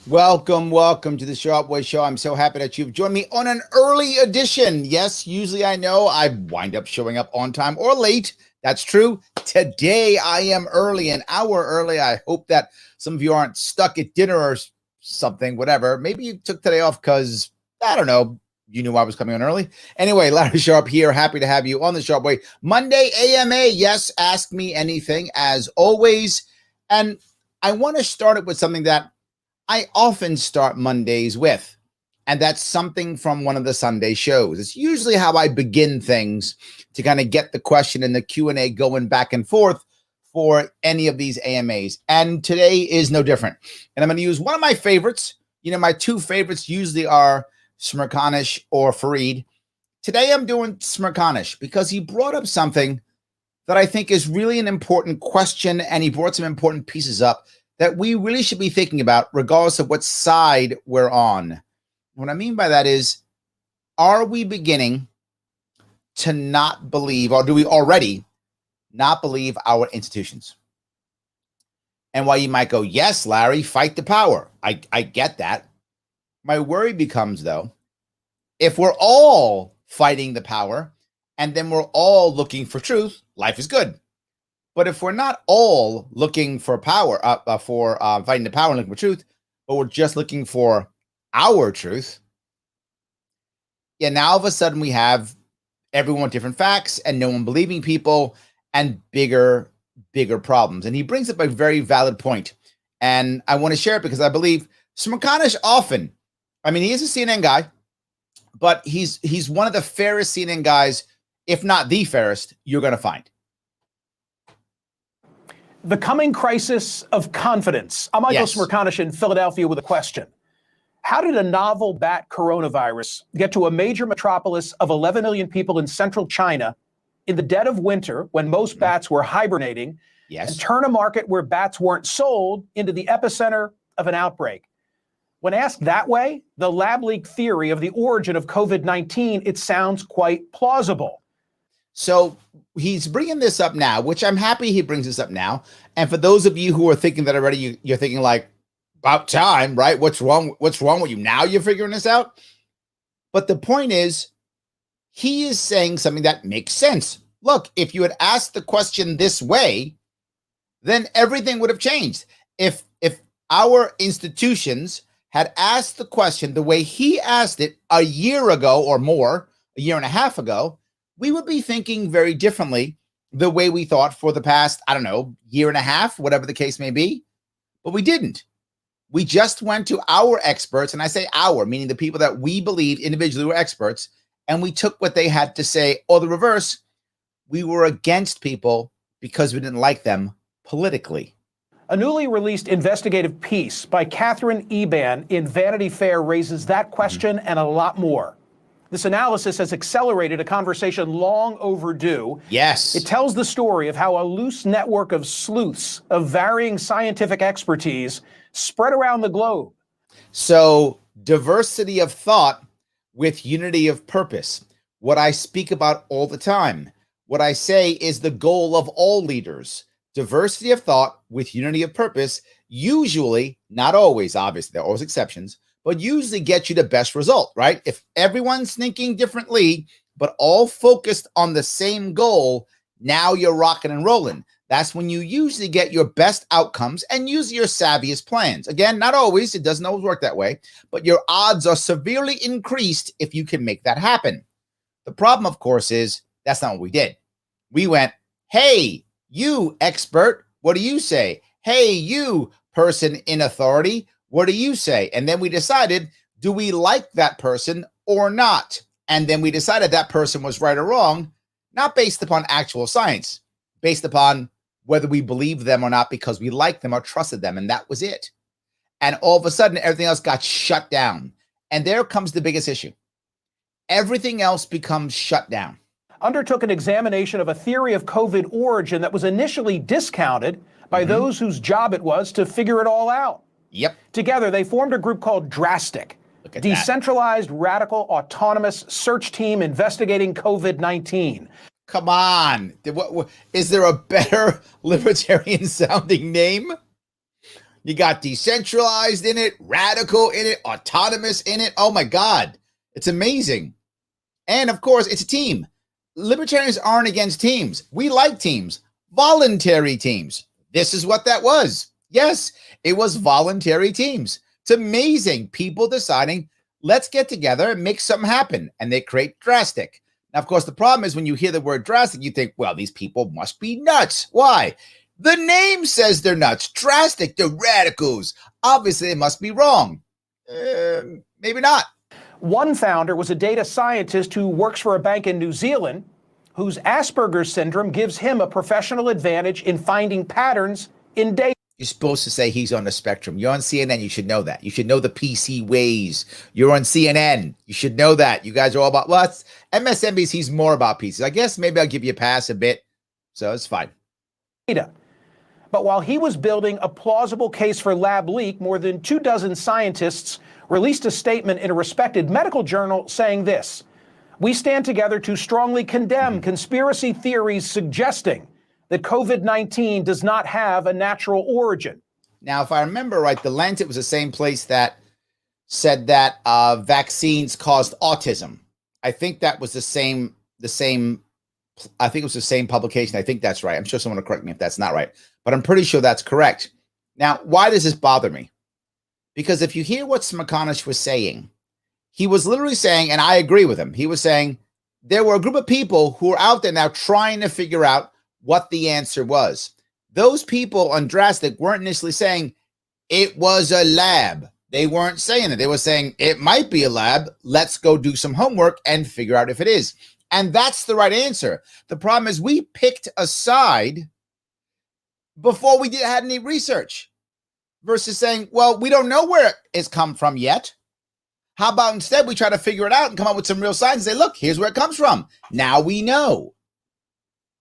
Welcome to the Sharpe Way Show. I'm so happy that you've joined me on an early edition. Yes, usually I know I wind up showing up on time or late. That's true. Today I am early, an hour early. I hope that some of you aren't stuck at dinner or something, whatever. Maybe you took today off because, I don't know, you knew I was coming on early. Anyway, Larry Sharpe here. Happy to have you on the Sharpe Way. Monday AMA. Yes, ask me anything as always. And I want to start it with something that I often start Mondays with, and that's something from one of the Sunday shows. It's usually how I begin things to kind of get the question and the Q&A going back and forth for any of these AMAs. And today is no different. And I'm going to use one of my favorites. You know, my two favorites usually are Smirkanish or Fareed. Today I'm doing Smirkanish because he brought up something that I think is really an important question, and he brought some important pieces up that we really should be thinking about regardless of what side we're on. What I mean by that is, are we beginning to not believe, or do we already not believe our institutions? And while you might go, yes, Larry, fight the power. I get that. My worry becomes, though, if we're all fighting the power and then we're all looking for truth, life is good. But if we're not all looking for power, fighting the power and looking for truth, but we're just looking for our truth, yeah, now all of a sudden we have everyone with different facts and no one believing people and bigger problems. And he brings up a very valid point, and I want to share it because I believe Smirkanish often, I mean, he is a CNN guy, but he's one of the fairest CNN guys, if not the fairest, you're going to find. The coming crisis of confidence. I'm Michael Smirkanish in Philadelphia with a question. How did a novel bat coronavirus get to a major metropolis of 11 million people in central China in the dead of winter when most bats were hibernating and turn a market where bats weren't sold into the epicenter of an outbreak? When asked that way, the lab leak theory of the origin of COVID-19, it sounds quite plausible. So he's bringing this up now, which I'm happy he brings this up now. And for those of you who are thinking that already, you're thinking like, about time, right? What's wrong with you? Now you're figuring this out? But the point is, he is saying something that makes sense. Look, if you had asked the question this way, then everything would have changed. If our institutions had asked the question the way he asked it a year ago or more, a year and a half ago, we would be thinking very differently the way we thought for the past, I don't know, year and a half, whatever the case may be. But we didn't. We just went to our experts, and I say our, meaning the people that we believe individually were experts, and we took what they had to say, or the reverse. We were against people because we didn't like them politically. A newly released investigative piece by Catherine Eban in Vanity Fair raises that question and a lot more. This analysis has accelerated a conversation long overdue. Yes. It tells the story of how a loose network of sleuths of varying scientific expertise spread around the globe. So, diversity of thought with unity of purpose. What I speak about all the time. What I say is the goal of all leaders. Diversity of thought with unity of purpose, usually, not always, obviously, there are always exceptions, but usually get you the best result, right? If everyone's thinking differently, but all focused on the same goal, now you're rocking and rolling. That's when you usually get your best outcomes and use your savviest plans. Again, not always, it doesn't always work that way, but your odds are severely increased if you can make that happen. The problem, of course, is that's not what we did. We went, hey, you expert, what do you say? Hey, you person in authority, what do you say? And then we decided, do we like that person or not? And then we decided that person was right or wrong, not based upon actual science, based upon whether we believed them or not because we liked them or trusted them. And that was it. And all of a sudden, everything else got shut down. And there comes the biggest issue. Everything else becomes shut down. Undertook an examination of a theory of COVID origin that was initially discounted by those whose job it was to figure it all out. Yep. Together, they formed a group called Drastic, decentralized, radical, autonomous search team investigating COVID-19. Come on. Is there a better libertarian sounding name? You got decentralized in it, radical in it, autonomous in it. Oh my God. It's amazing. And of course, it's a team. Libertarians aren't against teams. We like teams, voluntary teams. This is what that was. Yes, it was voluntary teams. It's amazing. People deciding, let's get together and make something happen. And they create drastic. Now, of course, the problem is when you hear the word drastic, you think, well, these people must be nuts. Why? The name says they're nuts. Drastic, they're radicals. Obviously, they must be wrong. Maybe not. One founder was a data scientist who works for a bank in New Zealand whose Asperger's syndrome gives him a professional advantage in finding patterns in data. You're supposed to say he's on the spectrum. You're on CNN. You should know that. You should know the PC ways. You're on CNN. You should know that. You guys are all about, well, MSNBC's more about PCs. I guess maybe I'll give you a pass a bit. So it's fine. But while he was building a plausible case for lab leak, more than 24 scientists released a statement in a respected medical journal saying this: "We stand together to strongly condemn conspiracy theories suggesting that COVID-19 does not have a natural origin." Now, if I remember right, the Lancet was the same place that said that vaccines caused autism. I think that was the same. I think it was the same publication. I think that's right. I'm sure someone will correct me if that's not right, but I'm pretty sure that's correct. Now, why does this bother me? Because if you hear what McConish was saying, he was literally saying, and I agree with him, he was saying there were a group of people who are out there now trying to figure out what the answer was. Those people on Drastic weren't initially saying it was a lab. They weren't saying it. They were saying it might be a lab. Let's go do some homework and figure out if it is. And that's the right answer. The problem is we picked a side before we had any research versus saying, well, we don't know where it's come from yet. How about instead we try to figure it out and come up with some real science and say, look, here's where it comes from. Now we know.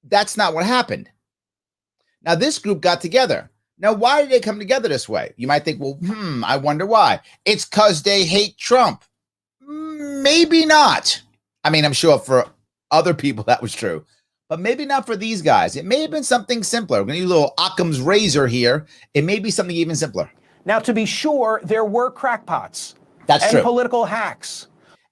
That's not what happened. Now this group got together. Now, why did they come together this way? You might think, well, I wonder why. It's because they hate Trump. Maybe not. I mean, I'm sure for other people that was true, but maybe not for these guys. It may have been something simpler. We're going to use a little Occam's razor here. It may be something even simpler. Now, to be sure, there were crackpots. That's true. And political hacks.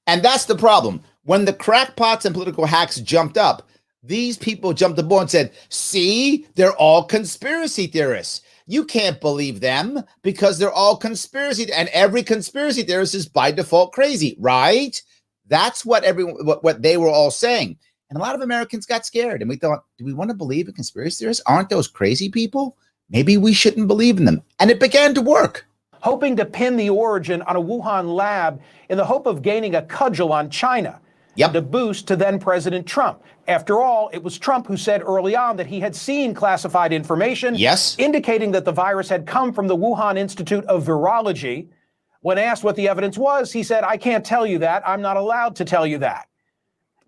And that's the problem. When the crackpots and political hacks jumped up, these people jumped aboard and said, see, they're all conspiracy theorists. You can't believe them because they're all conspiracy. And every conspiracy theorist is by default crazy, right? That's what what they were all saying. And a lot of Americans got scared. And we thought, do we want to believe in conspiracy theorists? Aren't those crazy people? Maybe we shouldn't believe in them. And it began to work. Hoping to pin the origin on a Wuhan lab in the hope of gaining a cudgel on China. Yep. To boost to then President Trump. After all, it was Trump who said early on that he had seen classified information, yes, indicating that the virus had come from the Wuhan Institute of Virology. When asked what the evidence was, he said, I can't tell you that. I'm not allowed to tell you that.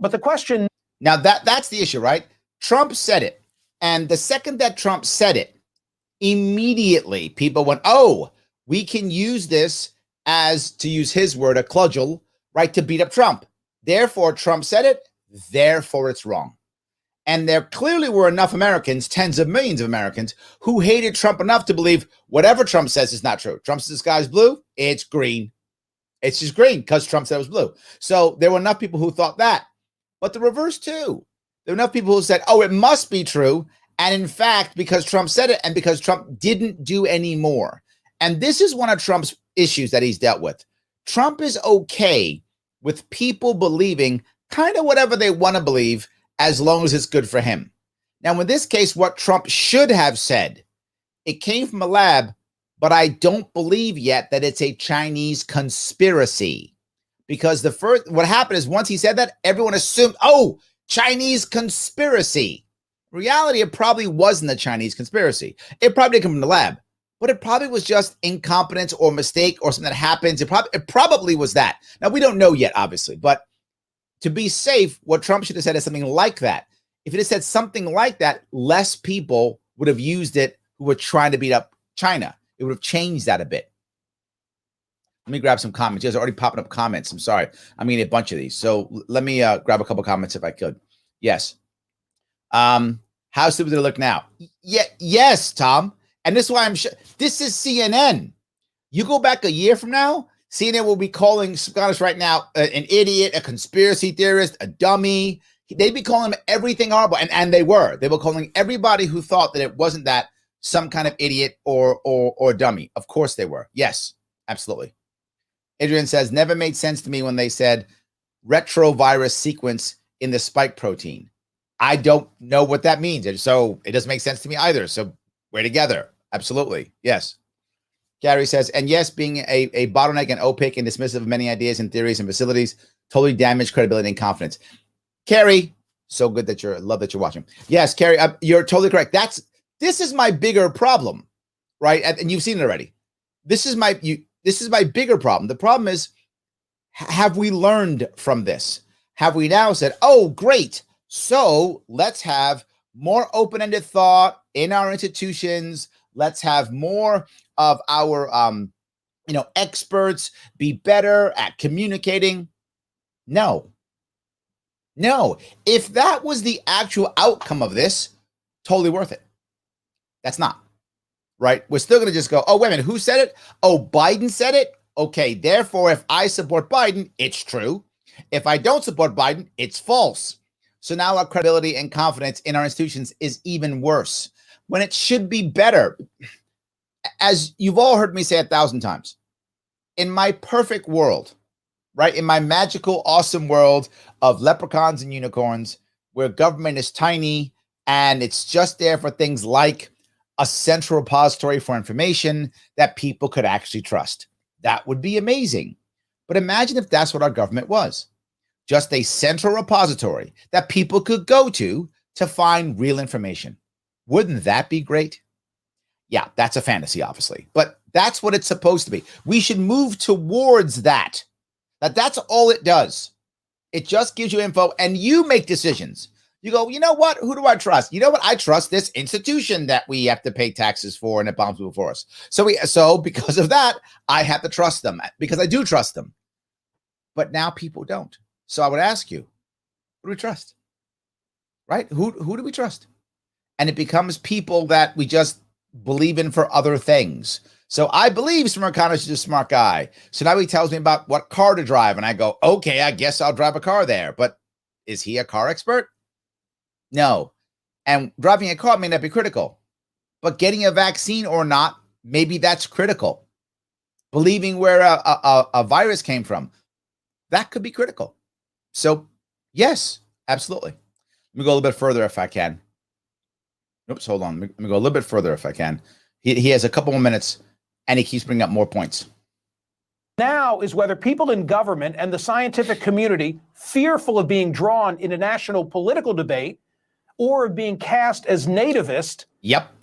But the question... Now, that's the issue, right? Trump said it. And the second that Trump said it, immediately people went, oh, we can use this as, to use his word, a cudgel, right, to beat up Trump. Therefore, Trump said it. Therefore, it's wrong. And there clearly were enough Americans, tens of millions of Americans, who hated Trump enough to believe whatever Trump says is not true. Trump says the sky's blue. It's green. It's just green because Trump said it was blue. So there were enough people who thought that. But the reverse, too. There were enough people who said, oh, it must be true. And in fact, because Trump said it and because Trump didn't do any more. And this is one of Trump's issues that he's dealt with. Trump is okay with people believing kind of whatever they want to believe as long as it's good for him. Now, in this case, what Trump should have said, it came from a lab, but I don't believe yet that it's a Chinese conspiracy. Because what happened is once he said that, everyone assumed, oh, Chinese conspiracy. In reality, it probably wasn't a Chinese conspiracy. It probably didn't come from the lab, but it probably was just incompetence or mistake or something that happens. It probably was that. Now, we don't know yet, obviously, but to be safe, what Trump should have said is something like that. If it had said something like that, less people would have used it who were trying to beat up China. It would have changed that a bit. Let me grab some comments. You guys are already popping up comments. I'm sorry. I'm getting a bunch of these. So let me grab a couple comments if I could. Yes. How stupid do they look now? Yeah. Yes, Tom. And this is why this is CNN. You go back a year from now, CNN will be calling Scottish right now an idiot, a conspiracy theorist, a dummy. They'd be calling him everything horrible. And they were. They were calling everybody who thought that it wasn't that some kind of idiot or dummy. Of course they were. Yes, absolutely. Adrian says, never made sense to me when they said retrovirus sequence in the spike protein. I don't know what that means. So it doesn't make sense to me either. So we're together. Absolutely. Yes. Gary says, and yes, being a bottleneck and opaque and dismissive of many ideas and theories and facilities totally damaged credibility and confidence. Carrie, so good that love that you're watching. Yes, Carrie, you're totally correct. This is my bigger problem, right? And you've seen it already. This is my bigger problem. The problem is, have we learned from this? Have we now said, oh, great, so let's have more open-ended thought in our institutions. Let's have more of our, experts be better at communicating. No. If that was the actual outcome of this, totally worth it. That's not, right? We're still going to just go, oh, wait a minute, who said it? Oh, Biden said it? Okay, therefore, if I support Biden, it's true. If I don't support Biden, it's false. So now our credibility and confidence in our institutions is even worse when it should be better. As you've all heard me say 1,000 times, in my perfect world, right? In my magical, awesome world of leprechauns and unicorns, where government is tiny and it's just there for things like a central repository for information that people could actually trust. That would be amazing. But imagine if that's what our government was. Just a central repository that people could go to find real information. Wouldn't that be great? Yeah, that's a fantasy, obviously, but that's what it's supposed to be. We should move towards that. That's all it does. It just gives you info and you make decisions. You go, you know what? Who do I trust? You know what? I trust this institution that we have to pay taxes for and it bombs people for us. So because of that, I have to trust them because I do trust them. But now people don't. So I would ask you, who do we trust? Right? Who do we trust? And it becomes people that we just believe in for other things. So I believe Smirkanish is a smart guy. So now he tells me about what car to drive. And I go, okay, I guess I'll drive a car there. But is he a car expert? No. And driving a car may not be critical. But getting a vaccine or not, maybe that's critical. Believing where a virus came from, that could be critical. So yes, absolutely. Let me go a little bit further if I can. Oops, hold on. Let me go a little bit further if I can. He has a couple more minutes, and he keeps bringing up more points. Now is whether people in government and the scientific community, fearful of being drawn in a national political debate or of being cast as nativist,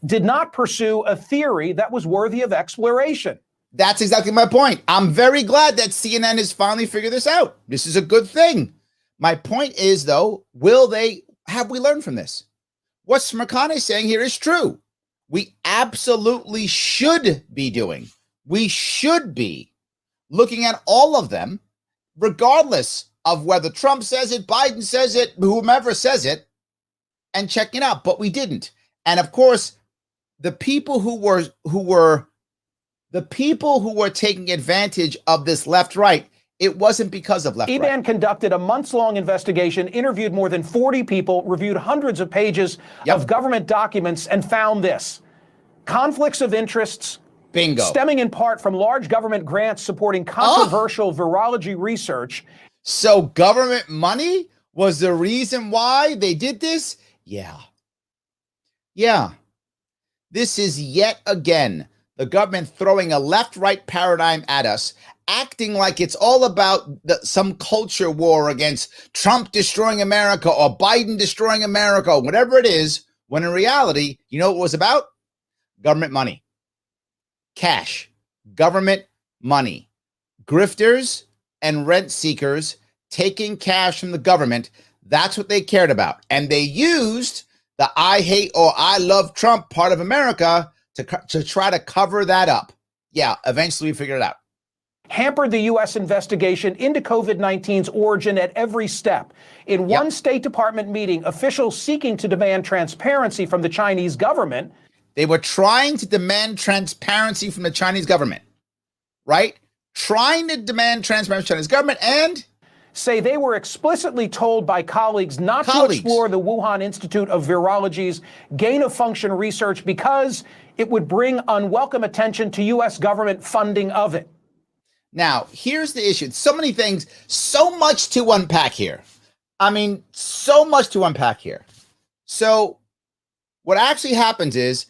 did not pursue a theory that was worthy of exploration. That's exactly my point. I'm very glad that CNN has finally figured this out. This is a good thing. My point is, though, have we learned from this? What Smirkanish is saying here is true. We absolutely should be doing. We should be looking at all of them, regardless of whether Trump says it, Biden says it, whomever says it, and checking out. But we didn't. And of course, the people who were taking advantage of this left-right, it wasn't because of left-right. EBAN conducted a months-long investigation, interviewed more than 40 people, reviewed hundreds of pages of government documents, and found this. Conflicts of interests, bingo, stemming in part from large government grants supporting controversial virology research. So government money was the reason why they did this? Yeah. This is yet again the government throwing a left-right paradigm at us, acting like it's all about some culture war against Trump destroying America or Biden destroying America, or whatever it is, when in reality, you know what it was about? Government money. Cash. Government money. Grifters and rent seekers taking cash from the government. That's what they cared about. And they used the I hate or I love Trump part of America to try to cover that up. Yeah, eventually we figured it out. Hampered the U.S. investigation into COVID-19's origin at every step. In one State Department meeting, officials seeking to demand transparency from the Chinese government. They were trying to demand transparency from the Chinese government, right? Trying to demand transparency from the Chinese government and say they were explicitly told by colleagues not to explore the Wuhan Institute of Virology's gain-of-function research because it would bring unwelcome attention to U.S. government funding of it. Now, here's the issue. So many things, so much to unpack here. I mean, so much to unpack here. So what actually happens is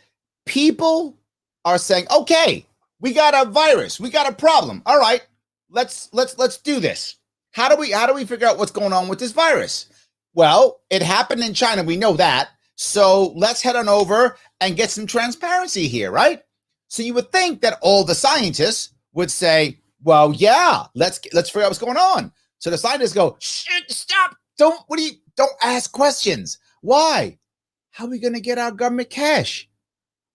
people are saying, okay, we got a virus, we got a problem. All right, let's do this. How do we figure out what's going on with this virus? Well, it happened in China. We know that. So let's head on over and get some transparency here, right? So you would think that all the scientists would say, well, yeah, let's figure out what's going on. So the scientists go, shit, stop. Don't ask questions. Why? How are we going to get our government cash?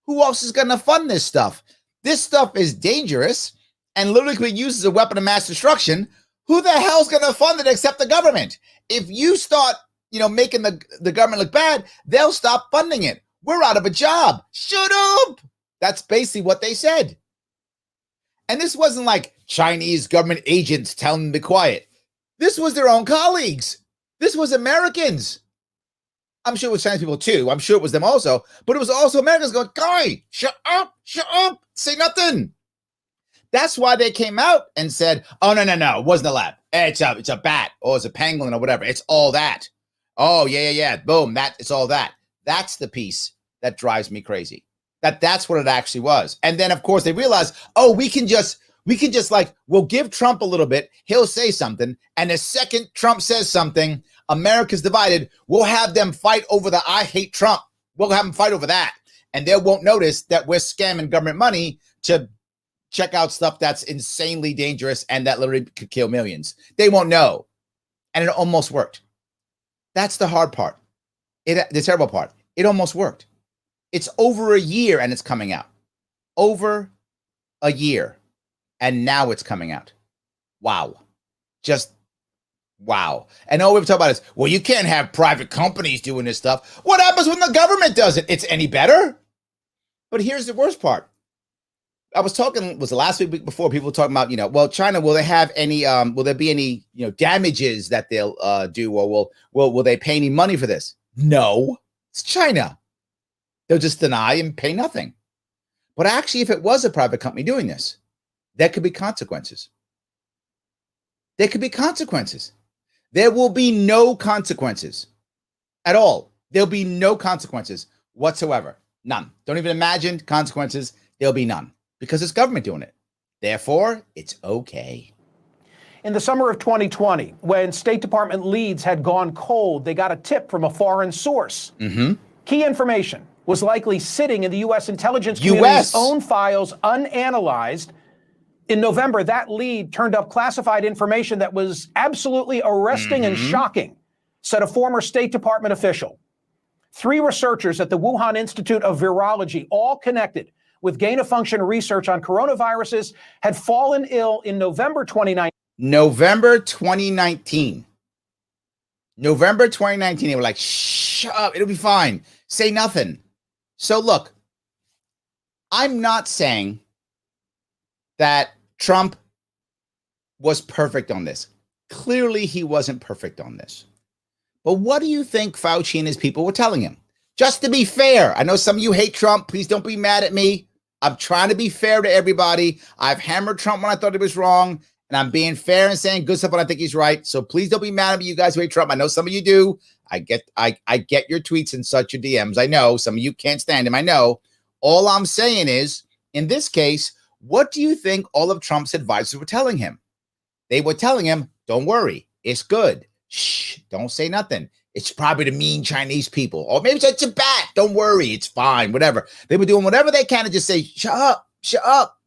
Who else is going to fund this stuff? This stuff is dangerous and literally can be used as a weapon of mass destruction. Who the hell's going to fund it except the government? If you start, making the government look bad, they'll stop funding it. We're out of a job. Shut up. That's basically what they said. And this wasn't like Chinese government agents telling them to be quiet. This was their own colleagues. This was Americans. I'm sure it was Chinese people too. I'm sure it was them also. But it was also Americans going, guy, shut up, say nothing. That's why they came out and said, oh, no, it wasn't a lab. It's a bat or it's a pangolin or whatever. It's all that. Oh, yeah. Boom, it's all that. That's the piece that drives me crazy. That's what it actually was. And then, of course, they realized, oh, we can just we'll give Trump a little bit. He'll say something. And the second Trump says something, America's divided. We'll have them fight over the I hate Trump. We'll have them fight over that. And they won't notice that we're scamming government money to check out stuff that's insanely dangerous and that literally could kill millions. They won't know. And it almost worked. That's the hard part. The terrible part. It almost worked. It's over a year and it's coming out. Over a year. And now it's coming out. Wow. Just wow. And all we've talked about is, well, you can't have private companies doing this stuff. What happens when the government does it? It's any better? But here's the worst part. I was talking, was the last week before, people were talking about, well, China, will they have any, will there be any, damages that they'll do, or will they pay any money for this? No, it's China. They'll just deny and pay nothing. But actually, if it was a private company doing this, there could be consequences. There could be consequences. There will be no consequences at all. There'll be no consequences whatsoever. None. Don't even imagine consequences. There'll be none. Because it's government doing it. Therefore, it's okay. In the summer of 2020, when State Department leads had gone cold, they got a tip from a foreign source. Mm-hmm. Key information was likely sitting in the U.S. intelligence community's own files unanalyzed. In November, that lead turned up classified information that was absolutely arresting and shocking, said a former State Department official. 3 researchers at the Wuhan Institute of Virology, all connected with gain-of-function research on coronaviruses, had fallen ill in November 2019. November 2019. November 2019, they were like, shut up, it'll be fine. Say nothing. So look, I'm not saying that Trump was perfect on this. Clearly, he wasn't perfect on this. But what do you think Fauci and his people were telling him? Just to be fair, I know some of you hate Trump. Please don't be mad at me. I'm trying to be fair to everybody. I've hammered Trump when I thought he was wrong, and I'm being fair and saying good stuff when I think he's right. So please don't be mad at me, you guys who hate Trump. I know some of you do. I get your tweets and such, your DMs. I know some of you can't stand him. I know. All I'm saying is, in this case, what do you think all of Trump's advisors were telling him? They were telling him, don't worry, it's good. Shh, don't say nothing. It's probably the mean Chinese people. Or maybe it's a bat. Don't worry, it's fine, whatever. They were doing whatever they can to just say, shut up.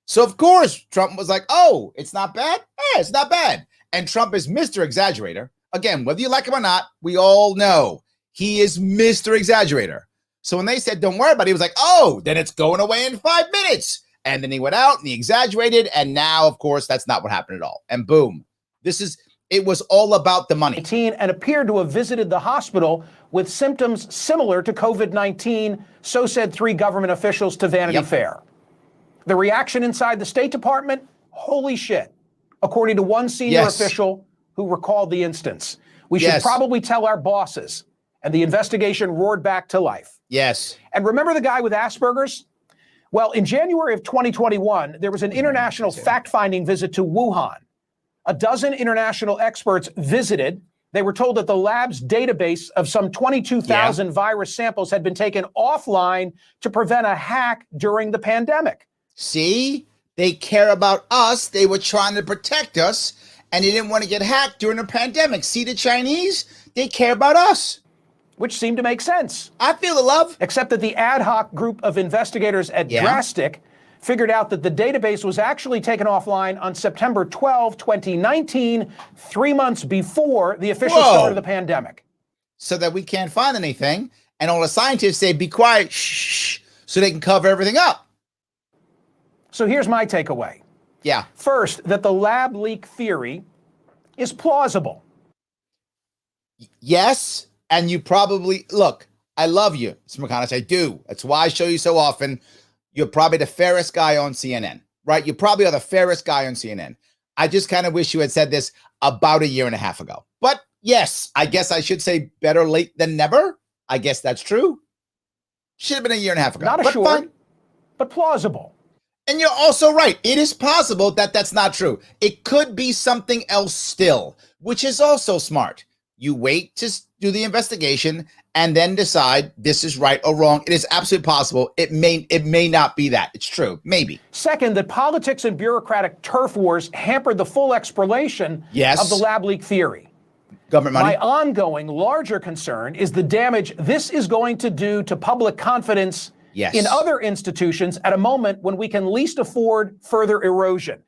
So, of course, Trump was like, oh, it's not bad? Yeah, it's not bad. And Trump is Mr. Exaggerator. Again, whether you like him or not, we all know he is Mr. Exaggerator. So when they said, don't worry about it, he was like, oh, then it's going away in 5 minutes. And then he went out and he exaggerated. And now, of course, that's not what happened at all. And boom, it's It was all about the money. And appeared to have visited the hospital with symptoms similar to COVID-19, so said 3 government officials to Vanity Fair. The reaction inside the State Department, holy shit, according to one senior official who recalled the instance. We should probably tell our bosses. And the investigation roared back to life. Yes. And remember the guy with Asperger's? Well, in January of 2021, there was an international fact-finding visit to Wuhan. A dozen international experts visited. They were told that the lab's database of some 22,000 virus samples had been taken offline to prevent a hack during the pandemic. See, they care about us. They were trying to protect us, and they didn't want to get hacked during the pandemic. See, the Chinese, they care about us. Which seemed to make sense. I feel the love. Except that the ad hoc group of investigators at Drastic figured out that the database was actually taken offline on September 12, 2019, 3 months before the official start of the pandemic. So that we can't find anything, and all the scientists say, be quiet, shh, so they can cover everything up. So here's my takeaway. Yeah. First, that the lab leak theory is plausible. Yes, and you probably, look, I love you, Mr. McConnell, I do. That's why I show you so often. You're probably the fairest guy on CNN, right? You probably are the fairest guy on CNN. I just kind of wish you had said this about a year and a half ago. But yes, I guess I should say better late than never. I guess that's true. Should have been a year and a half ago. Not assured, but plausible. And you're also right. It is possible that that's not true. It could be something else still, which is also smart. You wait to do the investigation and then decide this is right or wrong. It is absolutely possible. It may not be that. It's true. Maybe. Second, that politics and bureaucratic turf wars hampered the full explanation of the lab leak theory. Government money. My ongoing larger concern is the damage this is going to do to public confidence in other institutions at a moment when we can least afford further erosion.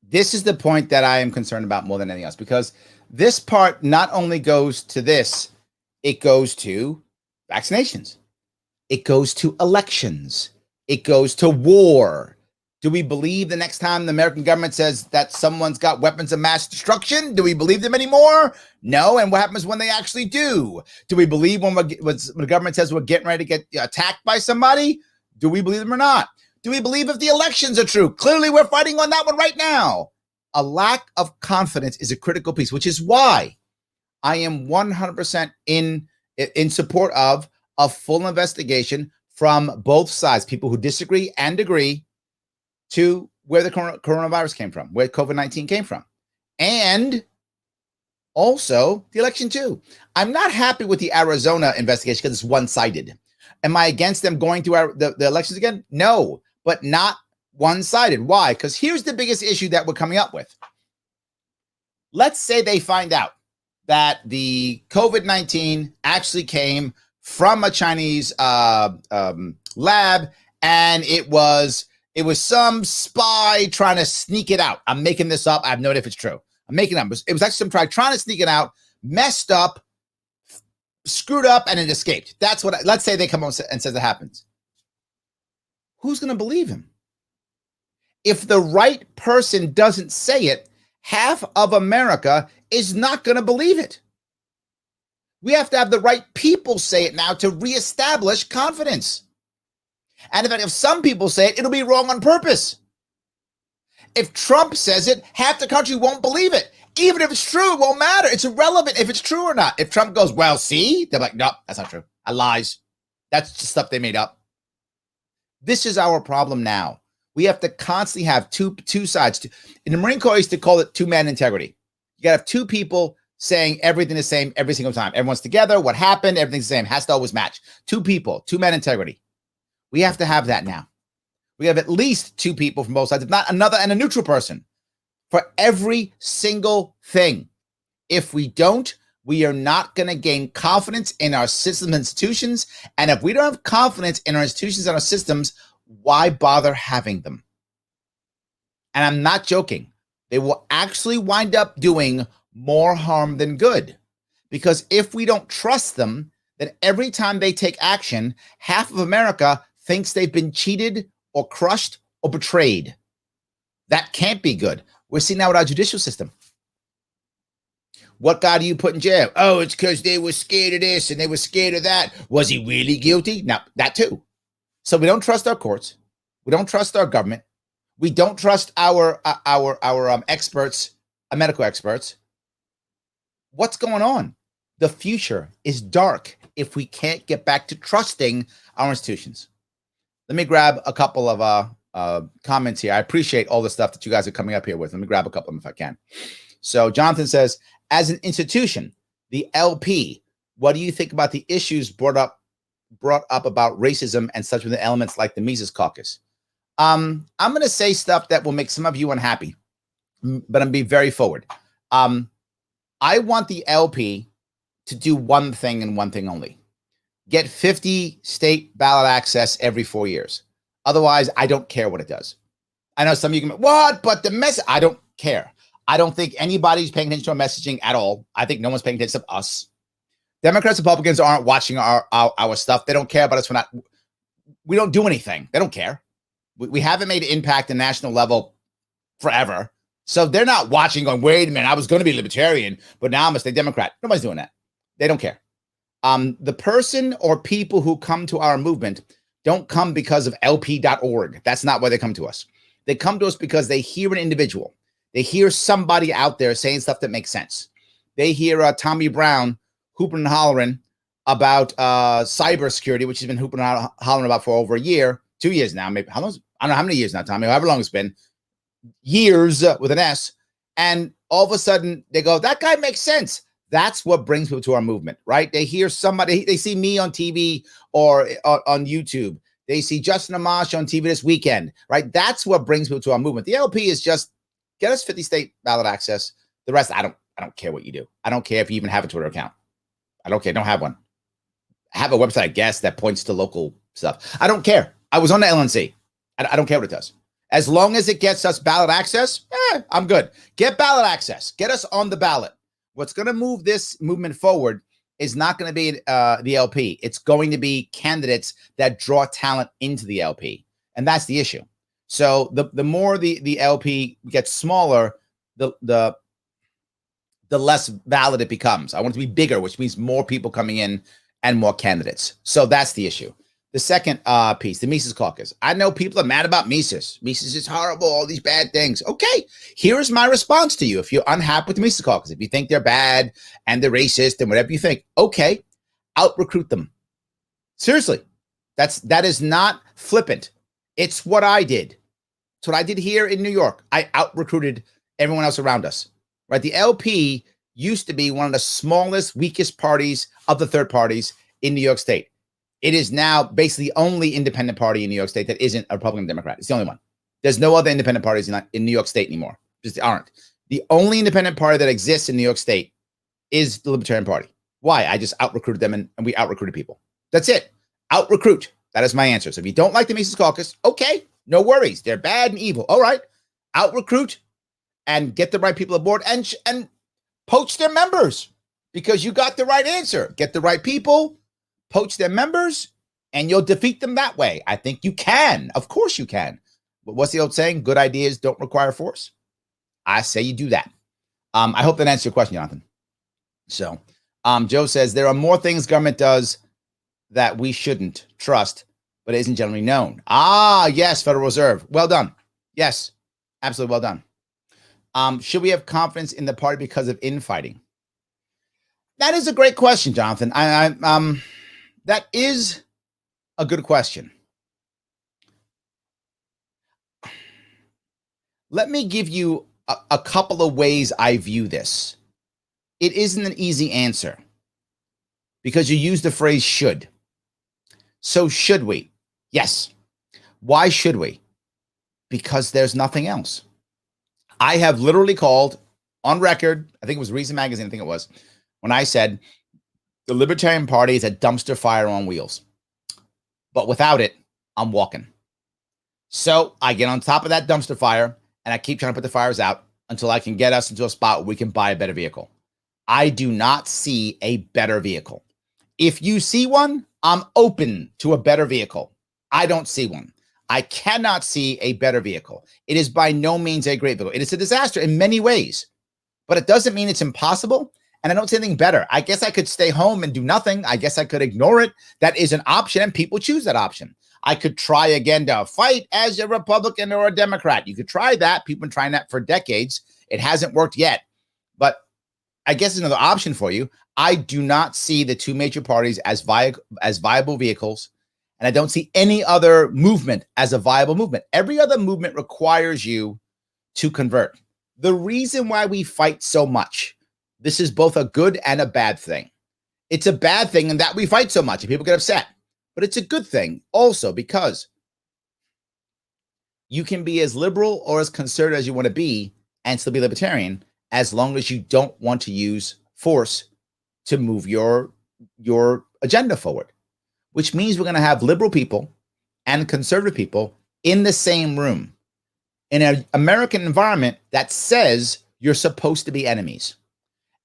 This is the point that I am concerned about more than anything else, because this part not only goes to this, it goes to vaccinations. It goes to elections. It goes to war. Do we believe the next time the American government says that someone's got weapons of mass destruction? Do we believe them anymore? No. And what happens when they actually do? Do we believe when the government says we're getting ready to get attacked by somebody? Do we believe them or not? Do we believe if the elections are true? Clearly, we're fighting on that one right now. A lack of confidence is a critical piece, which is why I am 100% in support of a full investigation from both sides, people who disagree and agree, to where the coronavirus came from, where COVID-19 came from, and also the election too. I'm not happy with the Arizona investigation because it's one-sided. Am I against them going through the elections again? No, but not one-sided. Why? Because here's the biggest issue that we're coming up with. Let's say they find out that the COVID-19 actually came from a Chinese lab, and it was some spy trying to sneak it out. I'm making this up. I have no idea if it's true. I'm making it up. It was actually some trying to sneak it out, messed up, screwed up, and it escaped. That's what. Let's say they come on and says it happens. Who's going to believe him? If the right person doesn't say it, half of America is not going to believe it. We have to have the right people say it now to reestablish confidence. And in fact, if some people say it, it'll be wrong on purpose. If Trump says it, half the country won't believe it. Even if it's true, it won't matter. It's irrelevant if it's true or not. If Trump goes, well, see, they're like, no, that's not true. That lies. That's just stuff they made up. This is our problem now. We have to constantly have two sides. In the Marine Corps, I used to call it two-man integrity. You got to have two people saying everything the same every single time. Everyone's together. What happened? Everything's the same. Has to always match. Two people, two-man integrity. We have to have that now. We have at least two people from both sides, if not another and a neutral person, for every single thing. If we don't, we are not going to gain confidence in our systems and institutions. And if we don't have confidence in our institutions and our systems, why bother having them? And I'm not joking. They will actually wind up doing more harm than good. Because if we don't trust them, then every time they take action, half of America thinks they've been cheated or crushed or betrayed. That can't be good. We're seeing that with our judicial system. What guy do you put in jail? Oh, it's because they were scared of this and they were scared of that. Was he really guilty? Now, that too. So we don't trust our courts. We don't trust our government. We don't trust our experts, medical experts. What's going on? The future is dark if we can't get back to trusting our institutions. Let me grab a couple of comments here. I appreciate all the stuff that you guys are coming up here with. Let me grab a couple of them if I can. So Jonathan says, as an institution, the LP, what do you think about the issues brought up about racism and such with the elements like the Mises Caucus? I'm going to say stuff that will make some of you unhappy, but I'm being very forward. I want the LP to do one thing and one thing only. Get 50 state ballot access every 4 years. Otherwise, I don't care what it does. I know some of you can, what? But the message, I don't care. I don't think anybody's paying attention to our messaging at all. I think no one's paying attention to us. Democrats, Republicans aren't watching our stuff. They don't care about us. We don't do anything. They don't care. We haven't made an impact at national level forever. So they're not watching going, wait a minute, I was going to be libertarian, but now I'm a state Democrat. Nobody's doing that. They don't care. The person or people who come to our movement don't come because of lp.org. That's not why they come to us. They come to us because they hear an individual. They hear somebody out there saying stuff that makes sense. They hear Tommy Brown hooping and hollering about cybersecurity, which he's been hooping and hollering about for over a year, 2 years now, maybe. How long? I don't know how many years now, Tommy, however long it's been. Years with an S. And all of a sudden they go, that guy makes sense. That's what brings people to our movement, right? They hear somebody, they see me on TV or on YouTube. They see Justin Amash on TV this weekend, right? That's what brings people to our movement. The LP is just get us 50 state ballot access. The rest, I don't care what you do. I don't care if you even have a Twitter account. I don't care. Don't have one. Have a website, I guess, that points to local stuff. I don't care. I was on the LNC. I don't care what it does. As long as it gets us ballot access, I'm good. Get ballot access. Get us on the ballot. What's going to move this movement forward is not going to be the LP. It's going to be candidates that draw talent into the LP. And that's the issue. So the more the LP gets smaller, the less valid it becomes. I want it to be bigger, which means more people coming in and more candidates. So that's the issue. The second piece, the Mises Caucus. I know people are mad about Mises. Mises is horrible, all these bad things. Okay, here's my response to you. If you're unhappy with the Mises Caucus, if you think they're bad and they're racist and whatever you think, okay, out-recruit them. Seriously, that is not flippant. It's what I did. It's what I did here in New York. I out-recruited everyone else around us, right? The LP used to be one of the smallest, weakest parties of the third parties in New York State. It is now basically the only independent party in New York State that isn't a Republican Democrat. It's the only one. There's no other independent parties in New York State anymore. Just aren't. The only independent party that exists in New York State is the Libertarian Party. Why? I just out-recruited them and we out-recruited people. That's it. Out-recruit. That is my answer. So if you don't like the Mises Caucus, okay, no worries. They're bad and evil. All right. Out-recruit and get the right people aboard and poach their members because you got the right answer. Get the right people, poach their members, and you'll defeat them that way. I think you can. Of course you can. But what's the old saying? Good ideas don't require force. I say you do that. I hope that answers your question, Jonathan. So Joe says, there are more things government does that we shouldn't trust, but isn't generally known. Ah, yes, Federal Reserve. Well done. Yes, absolutely well done. Should we have confidence in the party because of infighting? That is a great question, Jonathan. That is a good question. Let me give you a couple of ways I view this. It isn't an easy answer because you use the phrase should. So should we? Yes. Why should we? Because there's nothing else. I have literally called on record, I think it was Reason Magazine, I think it was, when I said the Libertarian Party is a dumpster fire on wheels. But without it, I'm walking. So I get on top of that dumpster fire and I keep trying to put the fires out until I can get us into a spot where we can buy a better vehicle. I do not see a better vehicle. If you see one, I'm open to a better vehicle. I don't see one. I cannot see a better vehicle. It is by no means a great vehicle. It is a disaster in many ways, but it doesn't mean it's impossible. and I don't see anything better. I guess I could stay home and do nothing. I guess I could ignore it. That is an option, and people choose that option. I could try again to fight as a Republican or a Democrat. You could try that. People have been trying that for decades. It hasn't worked yet, but I guess another option for you. I do not see the two major parties as viable vehicles, and I don't see any other movement as a viable movement. Every other movement requires you to convert. The reason why we fight so much, this is both a good and a bad thing. It's a bad thing in that we fight so much and people get upset, but it's a good thing also because you can be as liberal or as conservative as you want to be and still be libertarian as long as you don't want to use force to move your agenda forward, which means we're going to have liberal people and conservative people in the same room in an American environment that says you're supposed to be enemies.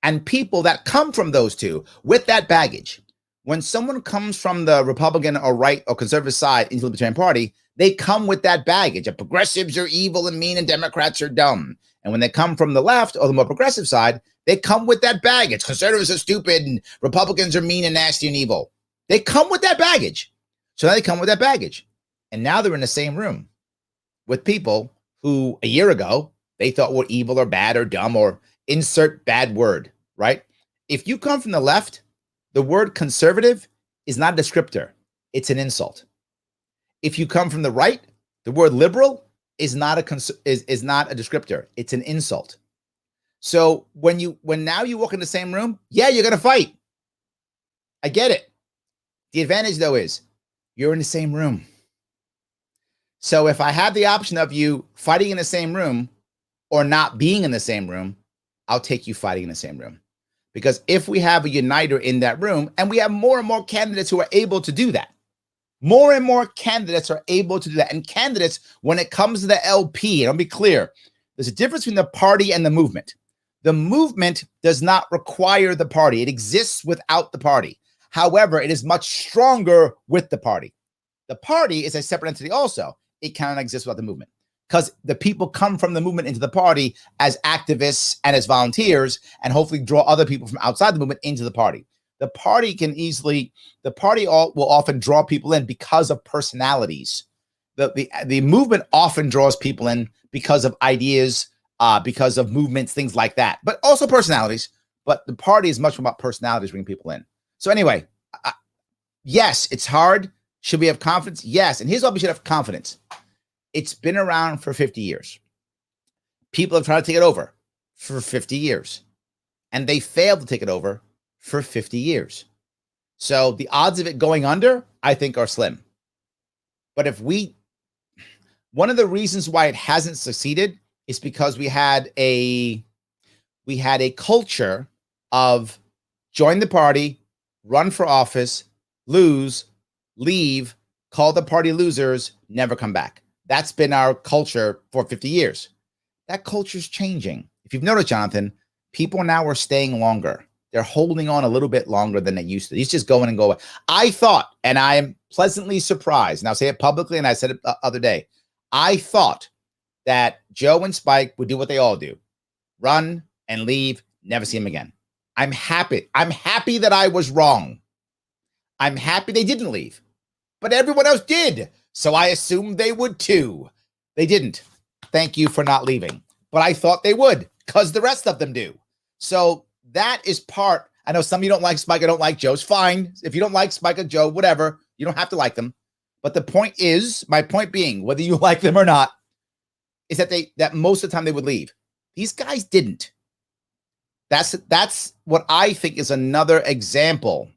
And people that come from those two with that baggage, when someone comes from the Republican or right or conservative side into the Libertarian Party, they come with that baggage of progressives are evil and mean and Democrats are dumb. And when they come from the left or the more progressive side, they come with that baggage. Conservatives are stupid and Republicans are mean and nasty and evil. They come with that baggage. So now they come with that baggage. And now they're in the same room with people who a year ago they thought were evil or bad or dumb or insert bad word, right? If you come from the left, the word conservative is not a descriptor. It's an insult. If you come from the right, the word liberal is not a descriptor. It's an insult. So when now you walk in the same room, yeah, you're going to fight. I get it. The advantage though is you're in the same room. So if I have the option of you fighting in the same room or not being in the same room, I'll take you fighting in the same room. Because if we have a uniter in that room, and we have more and more candidates who are able to do that, more and more candidates are able to do that. And candidates, when it comes to the LP, and I'll be clear, there's a difference between the party and the movement. The movement does not require the party. It exists without the party. However, it is much stronger with the party. The party is a separate entity also. It cannot exist without the movement because the people come from the movement into the party as activists and as volunteers and hopefully draw other people from outside the movement into the party. The party will often draw people in because of personalities. The movement often draws people in because of ideas, because of movements, things like that, but also personalities. But the party is much more about personalities bringing people in. So anyway, yes, it's hard. Should we have confidence? Yes. And here's why we should have confidence. It's been around for 50 years. People have tried to take it over for 50 years. And they failed to take it over for 50 years. So the odds of it going under, I think, are slim. But one of the reasons why it hasn't succeeded is because we had a culture of join the party, run for office, lose, leave, call the party losers, never come back. That's been our culture for 50 years. That culture's changing. If you've noticed, Jonathan, people now are staying longer. They're holding on a little bit longer than they used to. He's just going and going. I thought, and I am pleasantly surprised, and I'll say it publicly, and I said it the other day, I thought that Joe and Spike would do what they all do. Run and leave, never see him again. I'm happy. I'm happy that I was wrong. I'm happy they didn't leave, but everyone else did. So I assumed they would too. They didn't. Thank you for not leaving. But I thought they would because the rest of them do. So that is part. I know some of you don't like Spike. I don't like Joe's fine. If you don't like Spike or Joe, whatever, you don't have to like them. But the point is, my point being, whether you like them or not, is that most of the time they would leave. These guys didn't. That's what I think is another example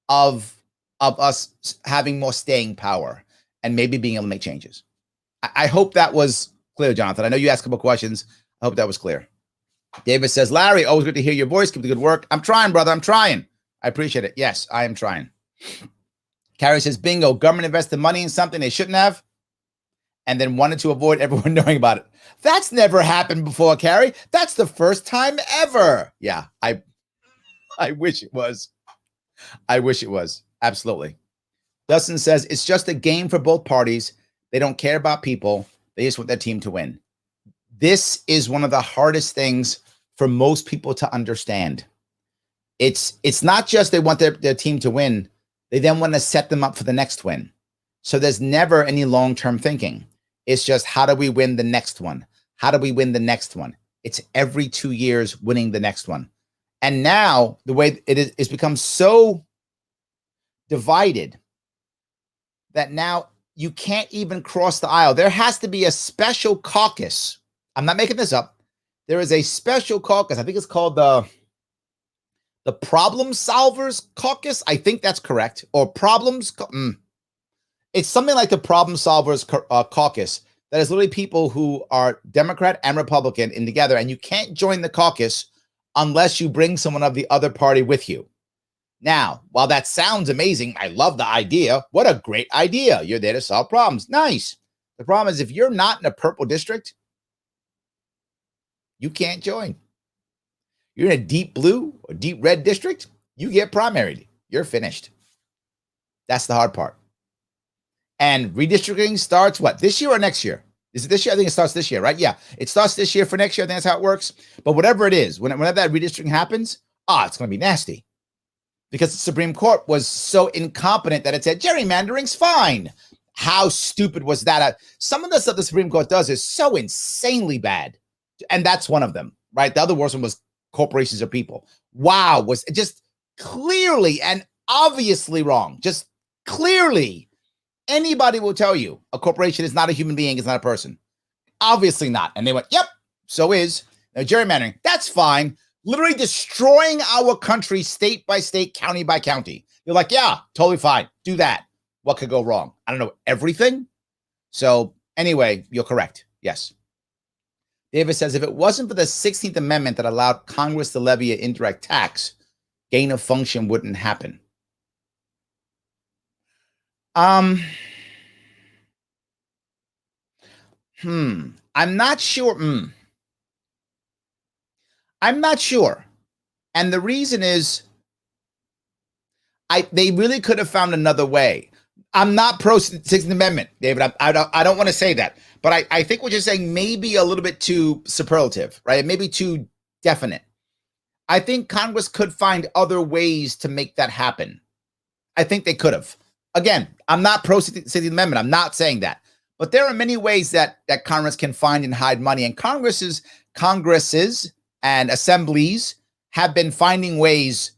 of us having more staying power and maybe being able to make changes. I hope that was clear, Jonathan. I know you asked a couple questions. I hope that was clear. David says, Larry, always good to hear your voice. Keep the good work. I'm trying, brother. I'm trying. I appreciate it. Yes, I am trying. Carrie says, bingo, government invested money in something they shouldn't have and then wanted to avoid everyone knowing about it. That's never happened before, Carrie. That's the first time ever. Yeah, I wish it was. I wish it was. Absolutely. Dustin says, it's just a game for both parties. They don't care about people. They just want their team to win. This is one of the hardest things for most people to understand. It's not just they want their team to win. They then want to set them up for the next win. So there's never any long-term thinking. It's just, how do we win the next one? How do we win the next one? It's every 2 years winning the next one. And now the way it is, it's become so divided that now you can't even cross the aisle. There has to be a special caucus. I'm not making this up. There is a special caucus. I think it's called the Problem Solvers Caucus. I think that's correct. Or Problems. It's something like the Problem Solvers Caucus. That is literally people who are Democrat and Republican in together. And you can't join the caucus unless you bring someone of the other party with you. Now, while that sounds amazing, I love the idea. What a great idea. You're there to solve problems. Nice. The problem is, if you're not in a purple district, you can't join. You're in a deep blue or deep red district, you get primaried. You're finished. That's the hard part. And redistricting starts what? This year or next year? Is it this year? I think it starts this year, right? Yeah, it starts this year for next year. I think that's how it works. But whatever it is, whenever that redistricting happens, it's going to be nasty. Because the Supreme Court was so incompetent that it said gerrymandering's fine. How stupid was that? Some of the stuff the Supreme Court does is so insanely bad. And that's one of them, right? The other worst one was corporations or people. Wow, was just clearly and obviously wrong. Just clearly. Anybody will tell you a corporation is not a human being, it's not a person. Obviously not. And they went, yep, so is. Now, gerrymandering, that's fine. Literally destroying our country state by state, county by county. You're like, yeah, totally fine. Do that. What could go wrong? I don't know, everything? So anyway, you're correct. Yes. David says, if it wasn't for the 16th Amendment that allowed Congress to levy an indirect tax, gain of function wouldn't happen. I'm not sure. I'm not sure. And the reason is they really could have found another way. I'm not pro 16th Amendment, David. I don't want to say that. But I think what you're saying may be a little bit too superlative, right? Maybe too definite. I think Congress could find other ways to make that happen. I think they could have. Again, I'm not pro 16th Amendment. I'm not saying that. But there are many ways that Congress can find and hide money. And Congresses and assemblies have been finding ways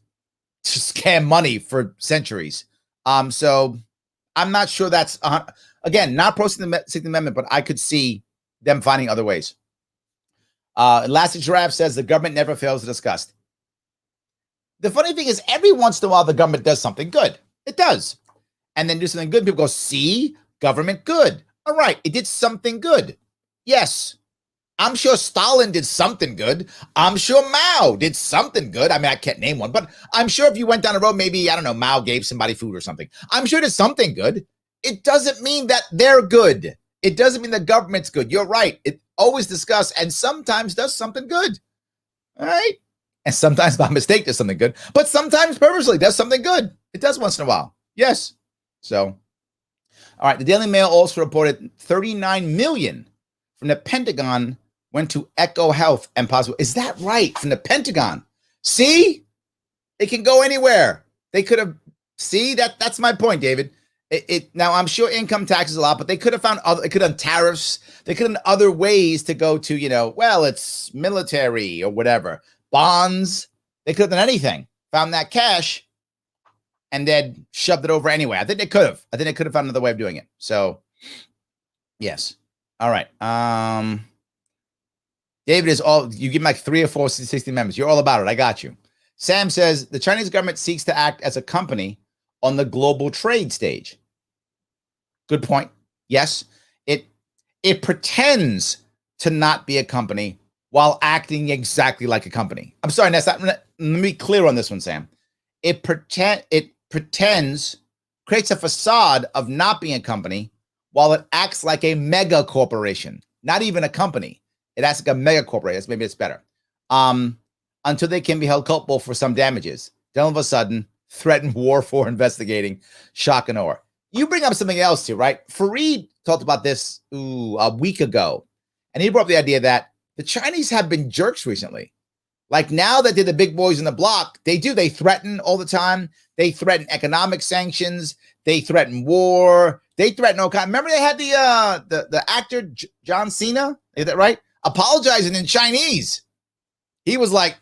to scam money for centuries. So I'm not sure that's, again, not pro 16th Amendment, but I could see them finding other ways. Elastic Giraffe says the government never fails to discuss. The funny thing is, every once in a while, the government does something good. It does. And then do something good. People go, see, government good. All right, it did something good. Yes. I'm sure Stalin did something good. I'm sure Mao did something good. I mean, I can't name one, but I'm sure if you went down the road, maybe, I don't know, Mao gave somebody food or something. I'm sure there's something good. It doesn't mean that they're good. It doesn't mean the government's good. You're right. It always discusses and sometimes does something good. All right. And sometimes by mistake does something good, but sometimes purposely does something good. It does once in a while. Yes. So, all right. The Daily Mail also reported 39 million from the Pentagon went to Echo Health and possible. Is that right? From the Pentagon? See, it can go anywhere. They could have. See, that's my point, David. Now I'm sure income tax is a lot, but they could have found other. They could have done tariffs. They could have done other ways to go to, well, it's military or whatever, bonds. They could have done anything. Found that cash, and then shoved it over anyway. I think they could have. I think they could have found another way of doing it. So, yes. All right. David is all, you give him like 3 or 4 60 members. You're all about it. I got you. Sam says the Chinese government seeks to act as a company on the global trade stage. Good point. Yes. It pretends to not be a company while acting exactly like a company. I'm sorry, Ness. Let me be clear on this one, Sam. It pretends, creates a facade of not being a company while it acts like a mega corporation, not even a company. It acts like a mega corporation. Maybe it's better. Until they can be held culpable for some damages. Then all of a sudden, threaten war for investigating. Shock and awe. You bring up something else too, right? Fareed talked about this a week ago. And he brought up the idea that the Chinese have been jerks recently. Like now that they're the big boys in the block, they threaten all the time. They threaten economic sanctions. They threaten war. They threaten all kinds. Remember they had the actor John Cena, is that right? Apologizing in Chinese. He was like,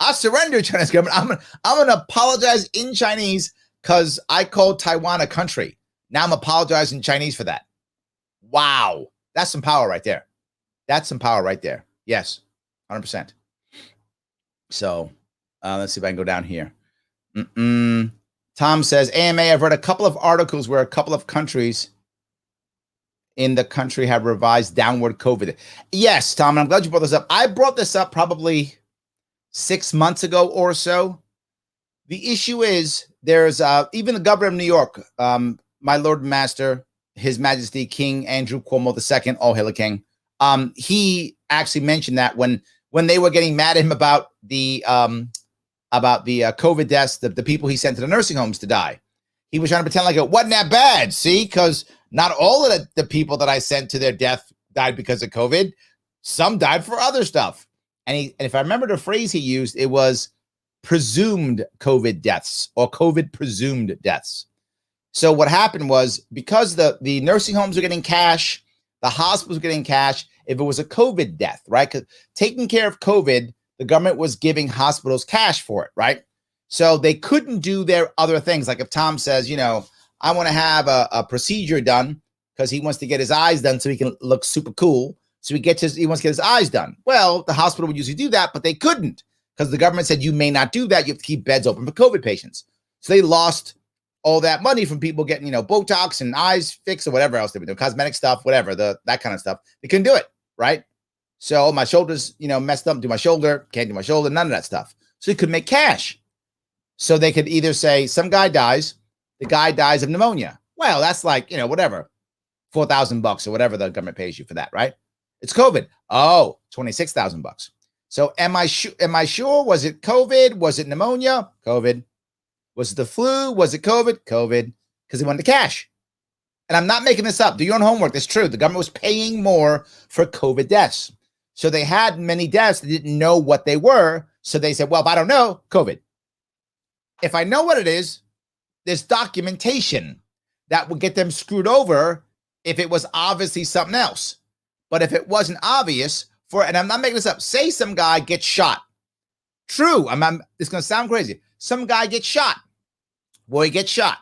I surrender, Chinese government. I'm gonna apologize in Chinese because I called Taiwan a country. Now I'm apologizing in Chinese for that. Wow. That's some power right there. That's some power right there. Yes, 100%. So let's see if I can go down here. Tom says, AMA, I've read a couple of articles where a couple of countries in the country have revised downward COVID. Yes, Tom, and I'm glad you brought this up. I brought this up probably 6 months ago or so. The issue is there's even the governor of New York, my Lord and Master, His Majesty King Andrew Cuomo II, all hail the king. He actually mentioned that when they were getting mad at him about the COVID deaths, the people he sent to the nursing homes to die, he was trying to pretend like it wasn't that bad. See, because not all of the people that I sent to their death died because of COVID. Some died for other stuff. And if I remember the phrase he used, it was presumed COVID deaths or COVID presumed deaths. So what happened was because the nursing homes were getting cash, the hospitals were getting cash, if it was a COVID death, right? Because taking care of COVID, the government was giving hospitals cash for it, right? So they couldn't do their other things. Like if Tom says, I want to have a procedure done because he wants to get his eyes done so he can look super cool. So he wants to get his eyes done. Well, the hospital would usually do that, but they couldn't because the government said you may not do that. You have to keep beds open for COVID patients. So they lost all that money from people getting, Botox and eyes fixed or whatever else they were doing, cosmetic stuff, whatever, that kind of stuff. They couldn't do it, right? So my shoulders, messed up, do my shoulder, can't do my shoulder, none of that stuff. So they could make cash. So they could either say some guy dies, the guy dies of pneumonia. Well, that's like, whatever, $4,000 or whatever the government pays you for that, right? It's COVID. Oh, $26,000. So am I sure? Was it COVID? Was it pneumonia? COVID. Was it the flu? Was it COVID? COVID. Because they wanted the cash. And I'm not making this up. Do your own homework. That's true. The government was paying more for COVID deaths. So they had many deaths. They didn't know what they were. So they said, well, if I don't know, COVID. If I know what it is, there's documentation that would get them screwed over if it was obviously something else. But if it wasn't obvious and I'm not making this up, say some guy gets shot. True. It's going to sound crazy. Some guy gets shot. Boy, he gets shot.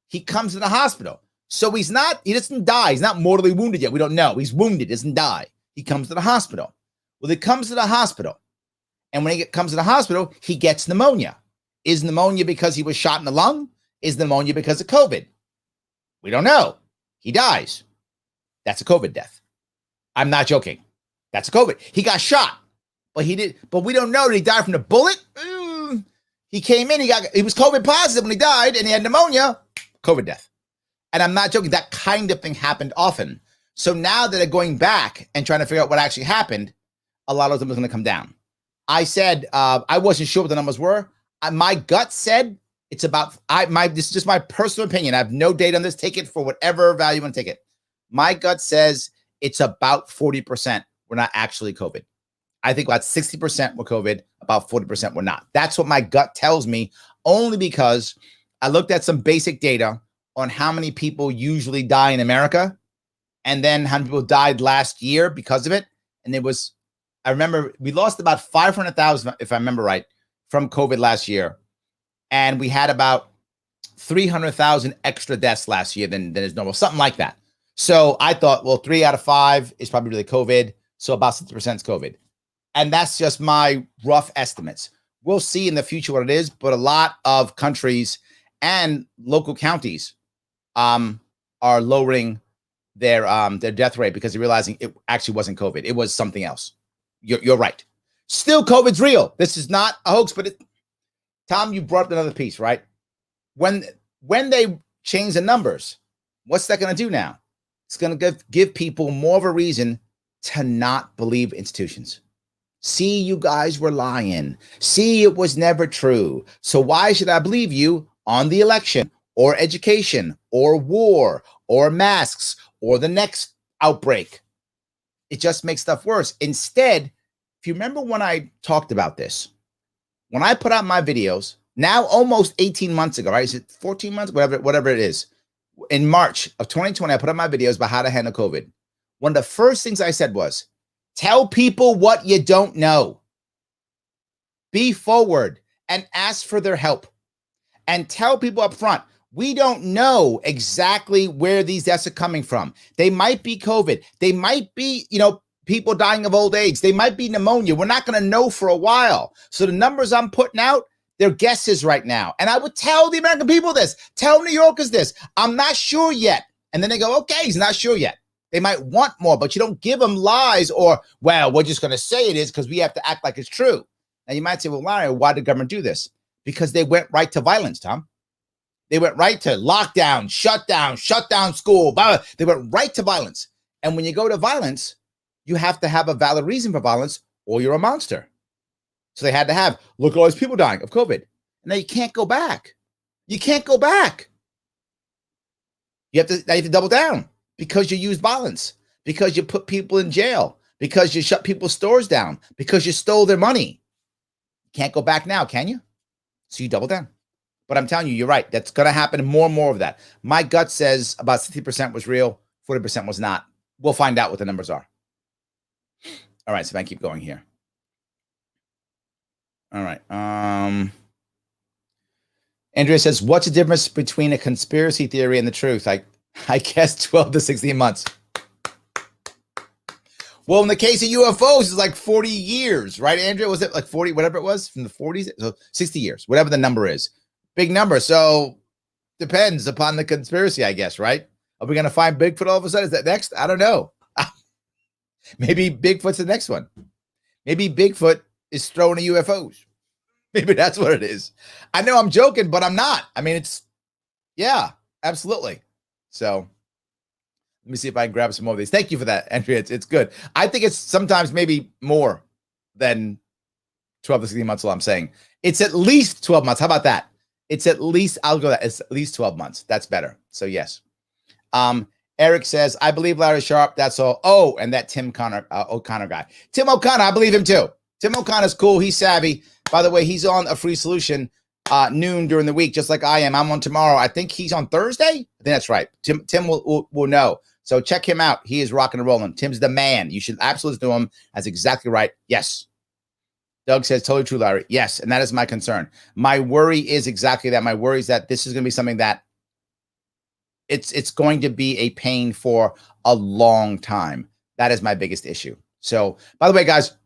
He comes to the hospital. So he doesn't die. He's not mortally wounded yet. We don't know. He's wounded, doesn't die. He comes to the hospital. Well, he comes to the hospital. And when he comes to the hospital, he gets pneumonia. Is pneumonia because he was shot in the lung? Is pneumonia because of COVID? We don't know. He dies. That's a COVID death. I'm not joking. That's a COVID. He got shot, but we don't know. Did he die from the bullet? He came in, he was COVID positive when he died and he had pneumonia, COVID death. And I'm not joking. That kind of thing happened often. So now that they're going back and trying to figure out what actually happened, a lot of them are going to come down. I said, I wasn't sure what the numbers were. My gut said it's about, this is just my personal opinion. I have no data on this. Take it for whatever value you want to take it. My gut says it's about 40% were not actually COVID. I think about 60% were COVID, about 40% were not. That's what my gut tells me, only because I looked at some basic data on how many people usually die in America and then how many people died last year because of it. And I remember we lost about 500,000, if I remember right, from COVID last year. And we had about 300,000 extra deaths last year than is normal, something like that. So I thought, well, 3 out of 5 is probably really COVID. So about 60% is COVID. And that's just my rough estimates. We'll see in the future what it is, but a lot of countries and local counties are lowering their death rate because they're realizing it actually wasn't COVID. It was something else. You're right. Still, COVID's real. This is not a hoax, but Tom, you brought up another piece, right? When they change the numbers, what's that going to do now? It's going to give people more of a reason to not believe institutions. See, you guys were lying. See, it was never true. So why should I believe you on the election or education or war or masks or the next outbreak? It just makes stuff worse. Instead, if you remember when I talked about this, When I put out my videos, now almost 18 months ago, right? Is it 14 months? Whatever it is. In March of 2020, I put out my videos about how to handle COVID. One of the first things I said was, tell people what you don't know. Be forward and ask for their help. And tell people up front, we don't know exactly where these deaths are coming from. They might be COVID. They might be, people dying of old age. They might be pneumonia. We're not going to know for a while. So the numbers I'm putting out, they're guesses right now. And I would tell the American people this, tell New Yorkers this, I'm not sure yet. And then they go, okay, he's not sure yet. They might want more, but you don't give them lies or, well, we're just going to say it is because we have to act like it's true. Now you might say, well, Larry, why did the government do this? Because they went right to violence, Tom. They went right to lockdown, shut down school. Blah, blah. They went right to violence. And when you go to violence, you have to have a valid reason for violence or you're a monster. So they had to have, look at all these people dying of COVID. And now you can't go back. You can't go back. You have to double down because you use violence, because you put people in jail, because you shut people's stores down, because you stole their money. You can't go back now, can you? So you double down. But I'm telling you, you're right. That's going to happen more and more of that. My gut says about 60% was real, 40% was not. We'll find out what the numbers are. All right, so if I keep going here. All right. Andrea says, what's the difference between a conspiracy theory and the truth? I guess 12 to 16 months. Well, in the case of UFOs, it's like 40 years, right, Andrea? Was it like 40, whatever it was, from the 40s? So 60 years, whatever the number is. Big number. So depends upon the conspiracy, I guess, right? Are we going to find Bigfoot all of a sudden? Is that next? I don't know. Maybe Bigfoot's the next one. Maybe Bigfoot is throwing the UFOs. Maybe that's what it is. I know I'm joking, but I'm not. I mean, yeah, absolutely. So let me see if I can grab some more of these. Thank you for that, Andrea. It's good. I think it's sometimes maybe more than 12 to 16 months, all I'm saying. It's at least 12 months. How about that? It's at least, I'll go that. It's at least 12 months. That's better. So yes. Eric says, I believe Larry Sharpe. That's all. Oh, and that Tim O'Connor guy. Tim O'Connor, I believe him too. Tim O'Connor's cool. He's savvy. By the way, he's on a free solution noon during the week, just like I am. I'm on tomorrow. I think he's on Thursday. I think that's right. Tim will know. So check him out. He is rocking and rolling. Tim's the man. You should absolutely do him. That's exactly right. Yes. Doug says, totally true, Larry. Yes, and that is my concern. My worry is exactly that. My worry is that this is going to be something that it's going to be a pain for a long time. That is my biggest issue. So, by the way, guys,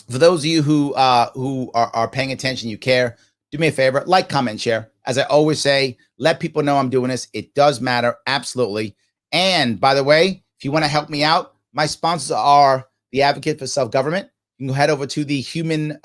for those of you who are paying attention, you care, do me a favor, like, comment, share. As I always say, let people know I'm doing this. It does matter, absolutely. And by the way, if you want to help me out, my sponsors are the Advocate for Self-Government. You can head over to the human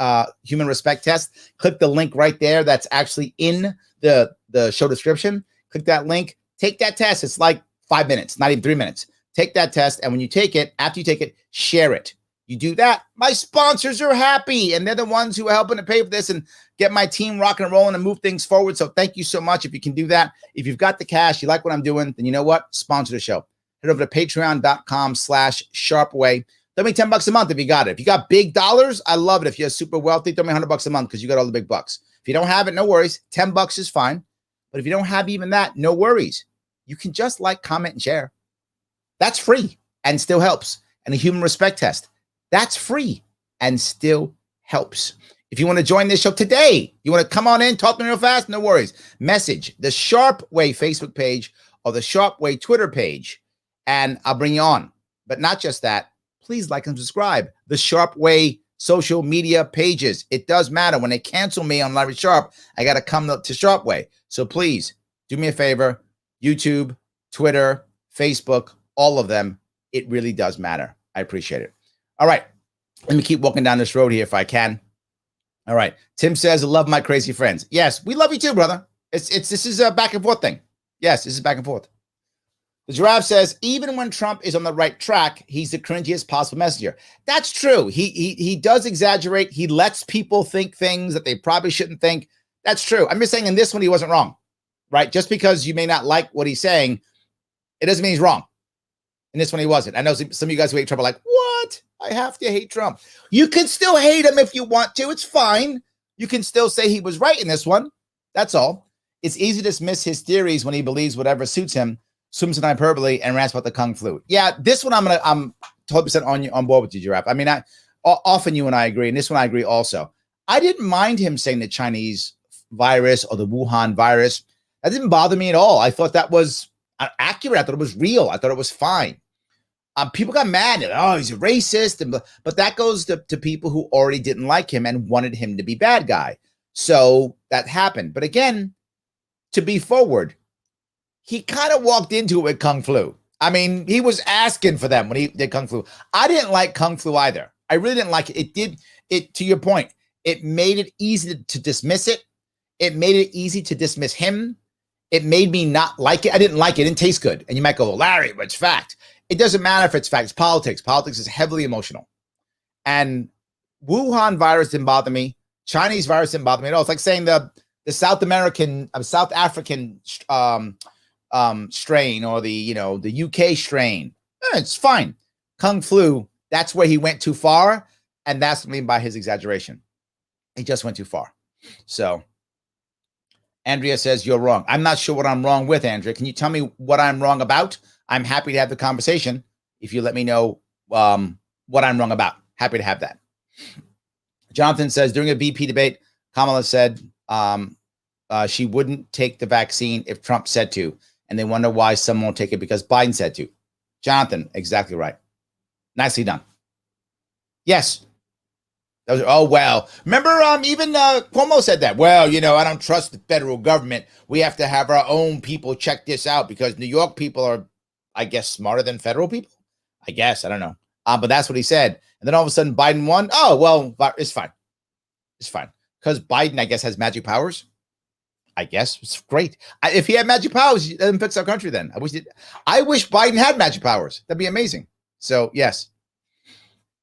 respect test. Click the link right there. That's actually in the show description. Click that link. Take that test. It's like 5 minutes, not even 3 minutes. Take that test. And when you take it, after you take it, share it. You do that, my sponsors are happy. And they're the ones who are helping to pay for this and get my team rocking and rolling and move things forward. So thank you so much if you can do that. If you've got the cash, you like what I'm doing, then you know what? Sponsor the show. Head over to patreon.com/sharpeway. Throw me $10 a month if you got it. If you got big dollars, I love it. If you're super wealthy, throw me $100 a month because you got all the big bucks. If you don't have it, no worries. $10 is fine. But if you don't have even that, no worries. You can just like, comment, and share. That's free and still helps. And a human respect test. That's free and still helps. If you want to join this show today, you want to come on in, talk to me real fast, no worries. Message the Sharpe Way Facebook page or the Sharpe Way Twitter page, and I'll bring you on. But not just that, please like and subscribe. The Sharpe Way social media pages. It does matter. When they cancel me on Larry Sharpe, I got to come to Sharpe Way. So please do me a favor. YouTube, Twitter, Facebook, all of them. It really does matter. I appreciate it. All right. Let me keep walking down this road here if I can. All right. Tim says, I love my crazy friends. Yes, we love you too, brother. This is a back and forth thing. Yes, this is back and forth. The Giraffe says, even when Trump is on the right track, he's the cringiest possible messenger. That's true. He does exaggerate. He lets people think things that they probably shouldn't think. That's true. I'm just saying in this one, he wasn't wrong, right? Just because you may not like what he's saying, it doesn't mean he's wrong. In this one, he wasn't. I know some of you guys who hate Trump are like, what? I have to hate Trump. You can still hate him if you want to. It's fine. You can still say he was right in this one. That's all. It's easy to dismiss his theories when he believes whatever suits him, swims in hyperbole, and rants about the Kung flu. Yeah, this one I'm 100% on board with you, Giraffe. I mean, often you and I agree, and this one I agree also. I didn't mind him saying the Chinese virus or the Wuhan virus. That didn't bother me at all. I thought that was accurate. I thought it was real. I thought it was fine. People got mad at, oh, he's a racist, but that goes to people who already didn't like him and wanted him to be bad guy. So that happened. But again, to be forward, he kind of walked into it with Kung Flu. I mean, he was asking for them when he did Kung Flu. I didn't like Kung Flu either. I really didn't like it. To your point, it made it easy to dismiss it. It made it easy to dismiss him. It made me not like it. I didn't like it. It didn't taste good. And you might go, well, Larry, but it's fact. It doesn't matter if it's fact. It's politics. Politics is heavily emotional. And Wuhan virus didn't bother me. Chinese virus didn't bother me at all. It's like saying the South African strain or the UK strain. It's fine. Kung Flu, that's where he went too far. And that's what I mean by his exaggeration. He just went too far. So Andrea says, you're wrong. I'm not sure what I'm wrong with, Andrea. Can you tell me what I'm wrong about? I'm happy to have the conversation if you let me know what I'm wrong about. Happy to have that. Jonathan says, during a VP debate, Kamala said she wouldn't take the vaccine if Trump said to, and they wonder why someone won't take it because Biden said to. Jonathan, exactly right. Nicely done. Yes. Oh, well, remember, even Cuomo said that. Well, I don't trust the federal government. We have to have our own people check this out because New York people are, I guess, smarter than federal people. I guess. I don't know. But that's what he said. And then all of a sudden Biden won. Oh, well, it's fine. It's fine. Because Biden, I guess, has magic powers. I guess it's great. If he had magic powers, he doesn't fix our country then. I wish Biden had magic powers. That'd be amazing. So, yes.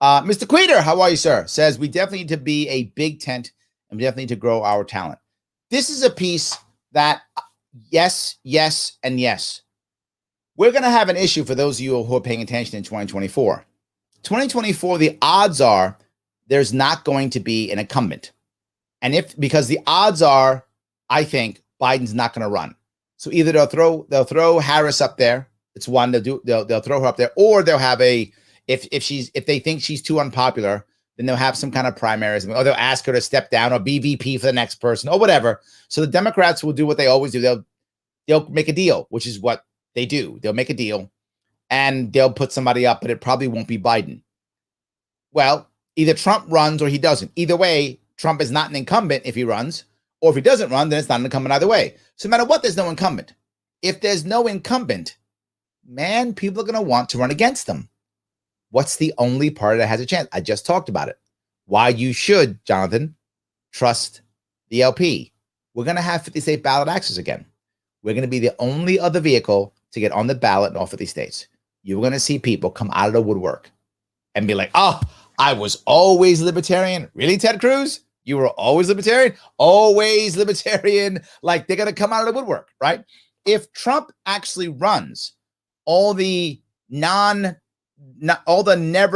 Mr. Queeter, how are you, sir? Says, we definitely need to be a big tent and we definitely need to grow our talent. This is a piece that, yes, yes, and yes. We're going to have an issue for those of you who are paying attention in 2024. 2024, the odds are there's not going to be an incumbent. And because the odds are, I think, Biden's not going to run. So either they'll throw Harris up there. It's one, they'll throw her up there, or they'll have if they think she's too unpopular, then they'll have some kind of primaries, or they'll ask her to step down or be VP for the next person or whatever. So the Democrats will do what they always do. They'll make a deal, which is what they do. They'll make a deal and they'll put somebody up, but it probably won't be Biden. Well, either Trump runs or he doesn't. Either way, Trump is not an incumbent if he runs, or if he doesn't run, then it's not an incumbent either way. So no matter what, there's no incumbent. If there's no incumbent, man, people are going to want to run against them. What's the only party that has a chance? I just talked about it. Why you should, Jonathan, trust the LP. We're going to have 50 state ballot access again. We're going to be the only other vehicle to get on the ballot in all 50 states. You're going to see people come out of the woodwork and be like, oh, I was always libertarian. Really, Ted Cruz? You were always libertarian? Always libertarian. Like, they're going to come out of the woodwork, right? If Trump actually runs, all the never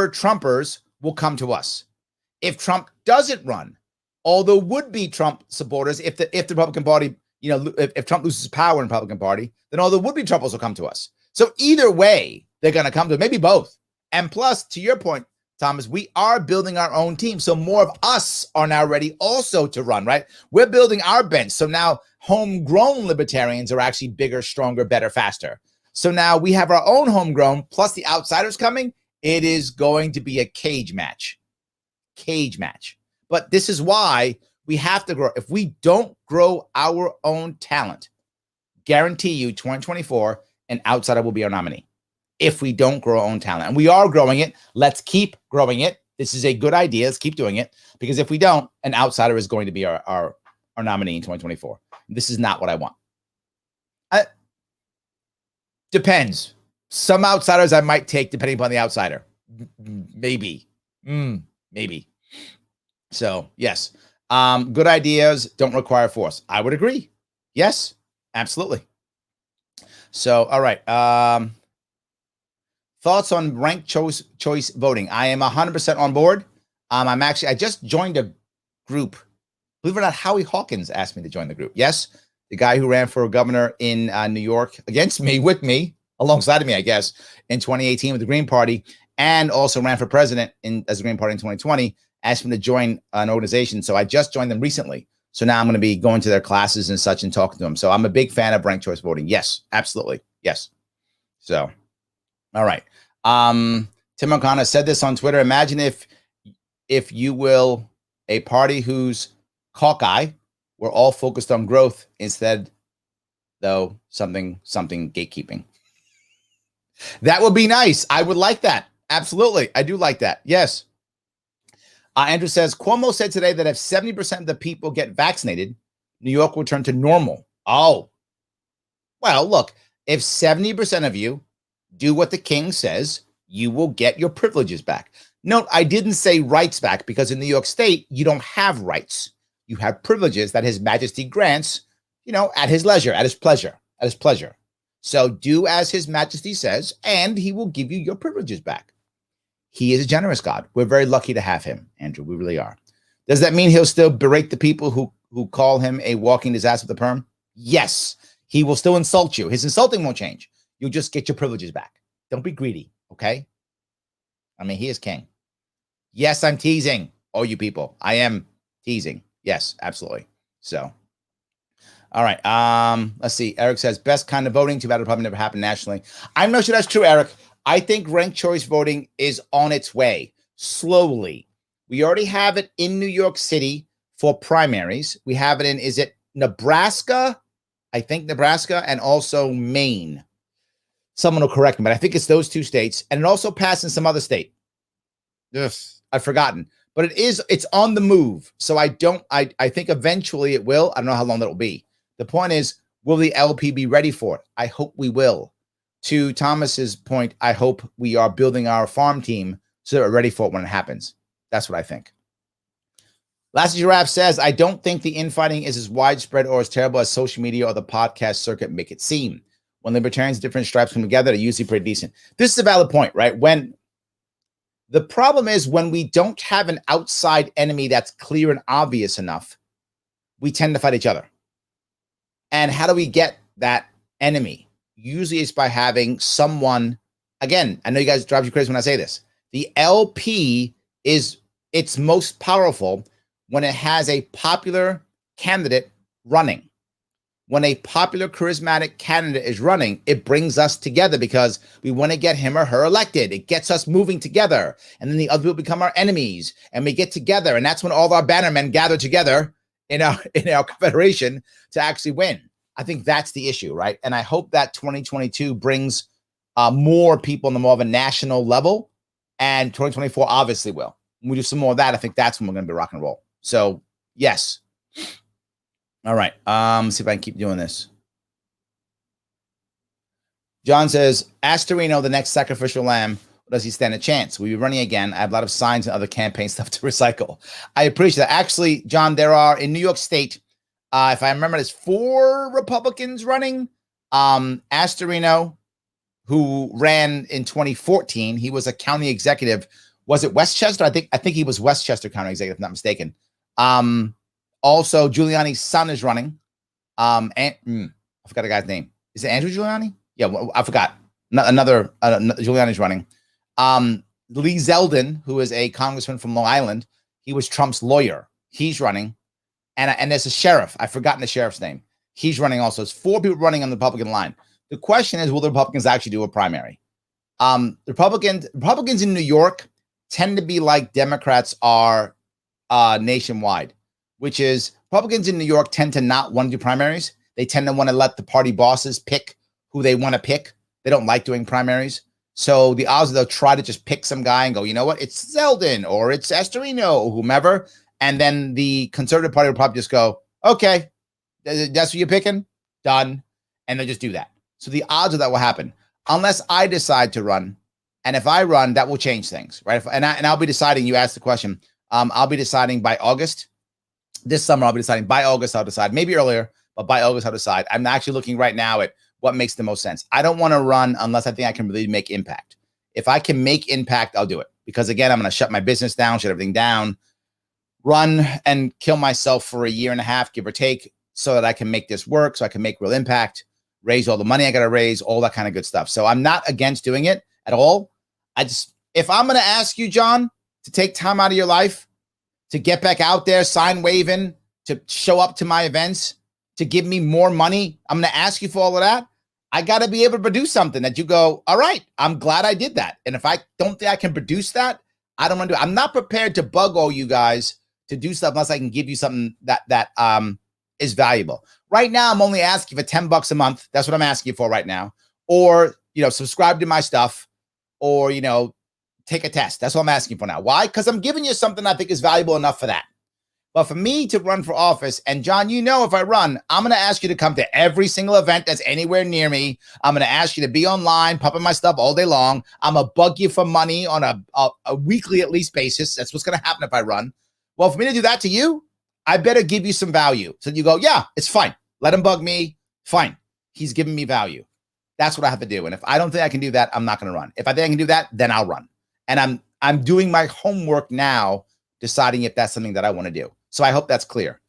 Trumpers will come to us. If Trump doesn't run, all the would-be Trump supporters, if the Republican Party, if Trump loses power in the Republican Party, then all the would-be Trumpers will come to us. So either way, they're going to come to, maybe both. And plus, to your point, Thomas, we are building our own team. So more of us are now ready also to run, right? We're building our bench. So now homegrown libertarians are actually bigger, stronger, better, faster. So now we have our own homegrown, plus the outsiders coming. It is going to be a cage match. Cage match. But this is why we have to grow. If we don't grow our own talent, guarantee you 2024, an outsider will be our nominee. If we don't grow our own talent. And we are growing it. Let's keep growing it. This is a good idea. Let's keep doing it. Because if we don't, an outsider is going to be our nominee in 2024. This is not what I want. Depends. Some outsiders I might take depending upon the outsider. Maybe. Maybe. So, yes. Good ideas don't require force. I would agree. Yes, absolutely. So, all right. Thoughts on ranked choice voting. I am 100% on board. I just joined a group, Believe it or not, Howie Hawkins asked me to join the group. Yes, the guy who ran for governor in New York against me, with me, alongside of me, I guess, in 2018 with the Green Party, and also ran for president as the Green Party in 2020, asked me to join an organization. So I just joined them recently. So now I'm going to be going to their classes and such and talking to them. So I'm a big fan of ranked choice voting. Yes, absolutely. Yes. So, all right. Tim O'Connor said this on Twitter. Imagine if you will, a party whose caucus were all focused on growth instead, though, something gatekeeping. That would be nice. I would like that. Absolutely. I do like that. Yes. Andrew says, Cuomo said today that if 70% of the people get vaccinated, New York will return to normal. Oh, well, look, if 70% of you do what the king says, you will get your privileges back. Note, I didn't say rights back because in New York State, you don't have rights. You have privileges that His Majesty grants, at his leisure, at his pleasure. So do as His Majesty says, and he will give you your privileges back. He is a generous God. We're very lucky to have him, Andrew. We really are. Does that mean he'll still berate the people who call him a walking disaster with the perm? Yes. He will still insult you. His insulting won't change. You'll just get your privileges back. Don't be greedy, okay? I mean, he is king. Yes, I'm teasing all you people. I am teasing. Yes, absolutely. So, all right. Let's see. Eric says, best kind of voting. Too bad it probably never happened nationally. I'm not sure that's true, Eric. I think ranked choice voting is on its way, slowly. We already have it in New York City for primaries. We have it in, is it Nebraska? I think Nebraska, and also Maine. Someone will correct me, but I think it's those two states. And it also passed in some other state. Ugh, I've forgotten. But it's on the move. So I think eventually it will. I don't know how long that will be. The point is, will the LP be ready for it? I hope we will. To Thomas's point, I hope we are building our farm team so that we're ready for it when it happens. That's what I think. Last Giraffe says, I don't think the infighting is as widespread or as terrible as social media or the podcast circuit make it seem. When libertarians of different stripes come together, they're usually pretty decent. This is a valid point, right? When the problem is when we don't have an outside enemy that's clear and obvious enough, we tend to fight each other. And how do we get that enemy? Usually it's by having someone, again, I know you guys drive you crazy when I say this. The LP it's most powerful when it has a popular candidate running. When a popular charismatic candidate is running, it brings us together because we want to get him or her elected. It gets us moving together. And then the other people become our enemies and we get together. And that's when all of our bannermen gather together in our confederation to actually win. I think that's the issue, right? And I hope that 2022 brings more people on the more of a national level, and 2024 obviously will. When we do some more of that, I think that's when we're going to be rock and roll. So, yes. All right. See if I can keep doing this. John says, ask Torino, the next sacrificial lamb, does he stand a chance? We'll be running again. I have a lot of signs and other campaign stuff to recycle. I appreciate that. Actually, John, there are in New York State, if I remember, there's 4 Republicans running. Astorino, who ran in 2014, he was a county executive. Was it Westchester? I think he was Westchester County executive, if I'm not mistaken. Also, Giuliani's son is running. I forgot the guy's name. Is it Andrew Giuliani? Yeah, well, I forgot. Another Giuliani's running. Lee Zeldin, who is a congressman from Long Island, he was Trump's lawyer. He's running. And there's a sheriff. I've forgotten the sheriff's name. He's running also. It's 4 people running on the Republican line. The question is, will the Republicans actually do a primary? Republicans in New York tend to be like Democrats are nationwide, which is Republicans in New York tend to not want to do primaries. They tend to want to let the party bosses pick who they want to pick. They don't like doing primaries. So the odds they'll try to just pick some guy and go, you know what, it's Zeldin or it's Astorino or whomever. And then the Conservative Party will probably just go, okay, that's what you're picking? Done. And they'll just do that. So the odds of that will happen unless I decide to run. And if I run, that will change things, right? And I'll be deciding, you asked the question, I'll be deciding by August. This summer, I'll be deciding by August, I'll decide. Maybe earlier, but by August, I'll decide. I'm actually looking right now at what makes the most sense. I don't want to run unless I think I can really make impact. If I can make impact, I'll do it. Because again, I'm going to shut my business down, shut everything down. run and kill myself for a year and a half, give or take, so that I can make this work, so I can make real impact, raise all the money I got to raise, all that kind of good stuff. So I'm not against doing it at all. If I'm going to ask you, John, to take time out of your life, to get back out there, sign waving, to show up to my events, to give me more money, I'm going to ask you for all of that. I got to be able to produce something that you go, all right, I'm glad I did that. And if I don't think I can produce that, I don't want to do it. I'm not prepared to bug all you guys to do stuff unless I can give you something that is valuable. Right now, I'm only asking for $10 a month. That's what I'm asking you for right now. Or, subscribe to my stuff, or, take a test. That's what I'm asking for now. Why? Because I'm giving you something I think is valuable enough for that. But for me to run for office, and John, if I run, I'm going to ask you to come to every single event that's anywhere near me. I'm going to ask you to be online, pumping my stuff all day long. I'm going to bug you for money on a weekly at least basis. That's what's going to happen if I run. Well, for me to do that to you, I better give you some value. So you go, yeah, it's fine. Let him bug me. Fine. He's giving me value. That's what I have to do. And if I don't think I can do that, I'm not going to run. If I think I can do that, then I'll run. And I'm doing my homework now, deciding if that's something that I want to do. So I hope that's clear.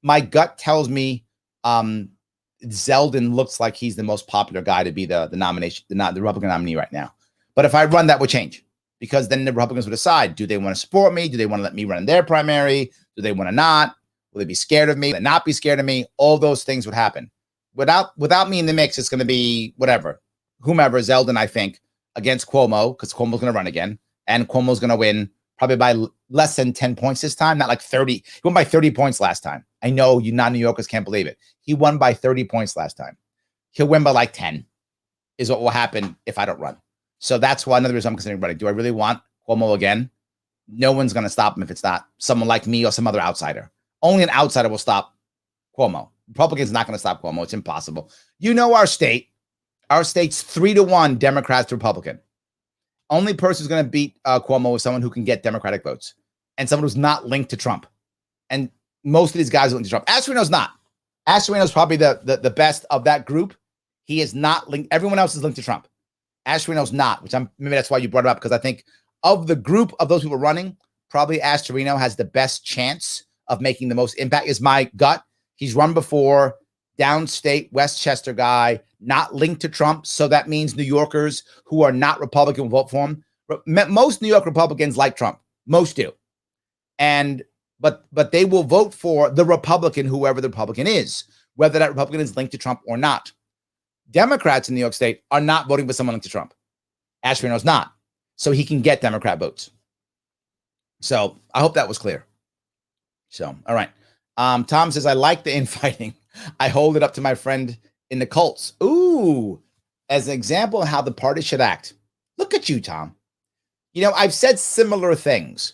My gut tells me Zeldin looks like he's the most popular guy to be the Republican nominee right now. But if I run, that would change, because then the Republicans would decide, do they want to support me? Do they want to let me run in their primary? Do they want to not? Will they be scared of me? Will they not be scared of me? All those things would happen. Without me in the mix, it's going to be whomever, Zeldin, I think, against Cuomo, because Cuomo's going to run again, and Cuomo's going to win probably by less than 10 points this time, not like 30. He won by 30 points last time. I know you non-New Yorkers can't believe it. He won by 30 points last time. He'll win by like 10 is what will happen if I don't run. So that's why another reason I'm considering running. Do I really want Cuomo again? No one's going to stop him if it's not someone like me or some other outsider. Only an outsider will stop Cuomo. Republicans are not going to stop Cuomo. It's impossible. Our state. Our state's 3-1 Democrats to Republican. Only person who's going to beat Cuomo is someone who can get Democratic votes, and someone who's not linked to Trump. And most of these guys are linked to Trump. Astorino's not. Astorino's probably the best of that group. He is not linked. Everyone else is linked to Trump. Astorino's not, maybe that's why you brought it up, because I think of the group of those people running, probably Astorino has the best chance of making the most impact, is my gut. He's run before, downstate, Westchester guy, not linked to Trump. So that means New Yorkers who are not Republican will vote for him. Most New York Republicans like Trump. Most do. But they will vote for the Republican, whoever the Republican is, whether that Republican is linked to Trump or not. Democrats in New York State are not voting for someone linked to Trump. Astorino's not. So he can get Democrat votes. So I hope that was clear. So, all right. Tom says, I like the infighting. I hold it up to my friend in the cults. Ooh, as an example of how the party should act. Look at you, Tom. I've said similar things.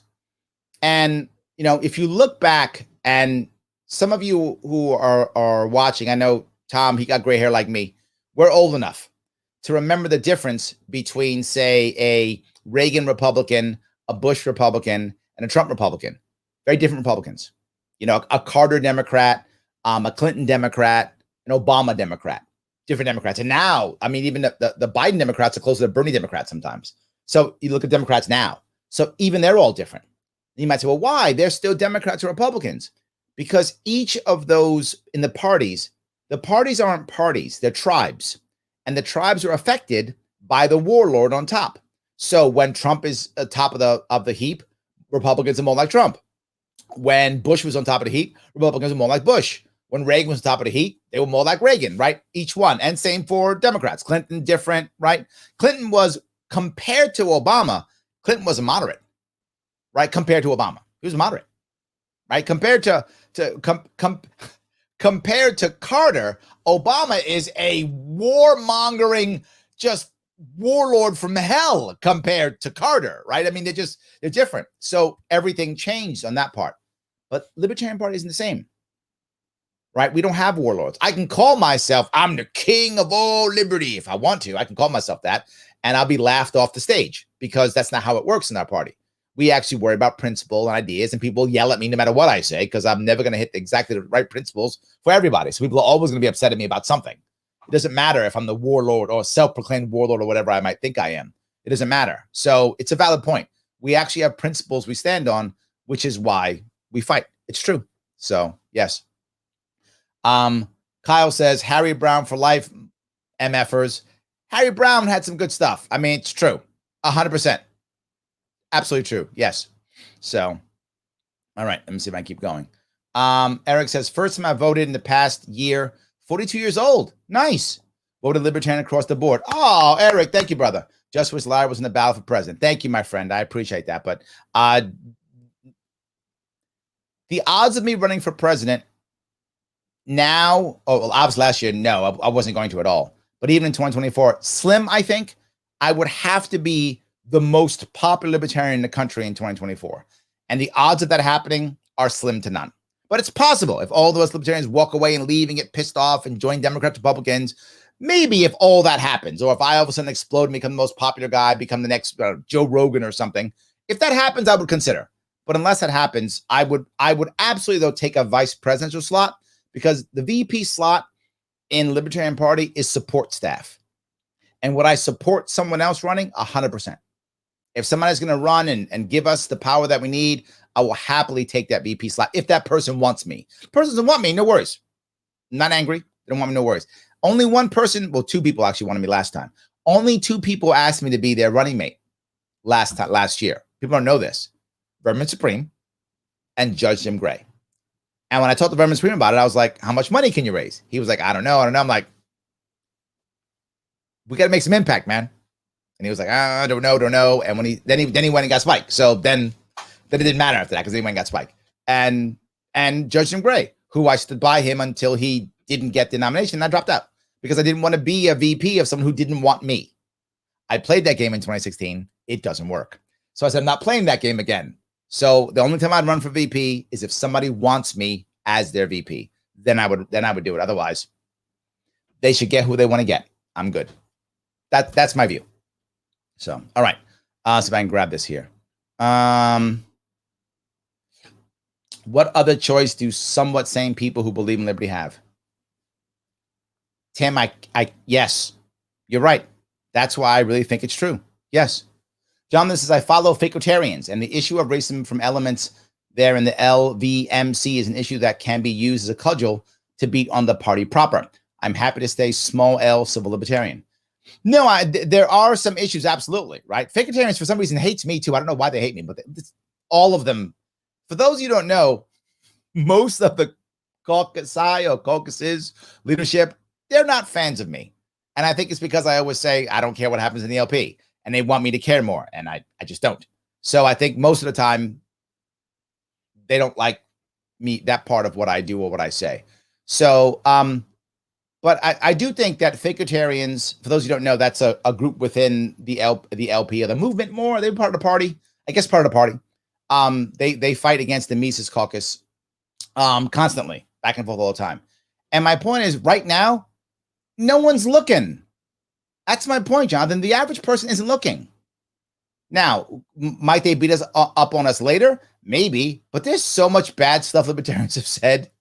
And, if you look back, and some of you who are watching, I know Tom, he got gray hair like me. We're old enough to remember the difference between, say, a Reagan Republican, a Bush Republican, and a Trump Republican. Very different Republicans. A Carter Democrat, a Clinton Democrat, an Obama Democrat, different Democrats. And now, even the Biden Democrats are closer to Bernie Democrats sometimes. So you look at Democrats now. So even they're all different. You might say, well, why? They're still Democrats or Republicans. Because each of those in the parties aren't parties, they're tribes. And the tribes are affected by the warlord on top. So when Trump is at top of the heap, Republicans are more like Trump. When Bush was on top of the heap, Republicans were more like Bush. When Reagan was on top of the heap, they were more like Reagan, right? Each one. And same for Democrats. Clinton, different, right? Clinton was, compared to Obama, Clinton was a moderate, right? Compared to Obama. He was a moderate, right? Compared to Carter, Obama is a warmongering, just warlord from hell compared to Carter, right? They're different. So everything changed on that part. But Libertarian Party isn't the same, right? We don't have warlords. I can call myself, I'm the king of all liberty. If I want to, I can call myself that, and I'll be laughed off the stage, because that's not how it works in our party. We actually worry about principle and ideas, and people yell at me no matter what I say, because I'm never going to hit exactly the right principles for everybody. So people are always going to be upset at me about something. It doesn't matter if I'm the warlord or self-proclaimed warlord or whatever I might think I am. It doesn't matter. So it's a valid point. We actually have principles we stand on, which is why we fight. It's true. So yes. Kyle says Harry Brown for life, MFers. Harry Brown had some good stuff. I mean, it's true. 100%. Absolutely true. Yes. So, all right. Let me see if I can keep going. Eric says, first time I voted in the past year, 42 years old. Nice. Voted Libertarian across the board. Oh, Eric, thank you, brother. Just wish Larry was in the ballot for president. Thank you, my friend. I appreciate that. But the odds of me running for president now, obviously last year, no, I wasn't going to at all. But even in 2024, slim, I think. I would have to be the most popular libertarian in the country in 2024. And the odds of that happening are slim to none. But it's possible if all of us libertarians walk away and leave and get pissed off and join Democrats, Republicans. Maybe if all that happens, or if I all of a sudden explode and become the most popular guy, become the next Joe Rogan or something. If that happens, I would consider. But unless that happens, I would absolutely, though, take a vice presidential slot, because the VP slot in Libertarian Party is support staff. And would I support someone else running? 100%. If somebody's going to run and give us the power that we need, I will happily take that VP slot if that person wants me. If the person doesn't want me, no worries. I'm not angry. They don't want me, no worries. Only one person, well, two people actually wanted me last time. Only two people asked me to be their running mate last year. People don't know this. Vermin Supreme and Judge Jim Gray. And when I talked to Vermin Supreme about it, I was like, how much money can you raise? He was like, I don't know. I'm like, we got to make some impact, man. And he was like, I don't know. And when he went and got spiked. So then it didn't matter after that, because he went and got spiked. And Judge Jim Gray, who I stood by him until he didn't get the nomination, and I dropped out because I didn't want to be a VP of someone who didn't want me. I played that game in 2016. It doesn't work. So I said, I'm not playing that game again. So the only time I'd run for VP is if somebody wants me as their VP. Then I would do it. Otherwise, they should get who they want to get. I'm good. That's my view. So, all right. So if I can grab this here. What other choice do somewhat sane people who believe in liberty have? Tim, yes, you're right. That's why I really think it's true. Yes. John, this is, I follow fakeotarians, and the issue of racism from elements there in the LVMC is an issue that can be used as a cudgel to beat on the party proper. I'm happy to stay small L civil libertarian. No, there are some issues, absolutely, right? Fakeotarians, for some reason, hates me too. I don't know why they hate me, but all of them. For those of you who don't know, most of the caucuses leadership, they're not fans of me. And I think it's because I always say, I don't care what happens in the LP. And they want me to care more. And I just don't. So I think most of the time, they don't like me, that part of what I do or what I say. So, but I do think that fakeotarians, for those who don't know, that's a group within the LP or the movement more. They're part of the party. I guess part of the party. They fight against the Mises Caucus constantly, back and forth all the time. And my point is, right now, no one's looking. That's my point, Jonathan. The average person isn't looking. Now, might they beat us up on us later? Maybe. But there's so much bad stuff libertarians have said.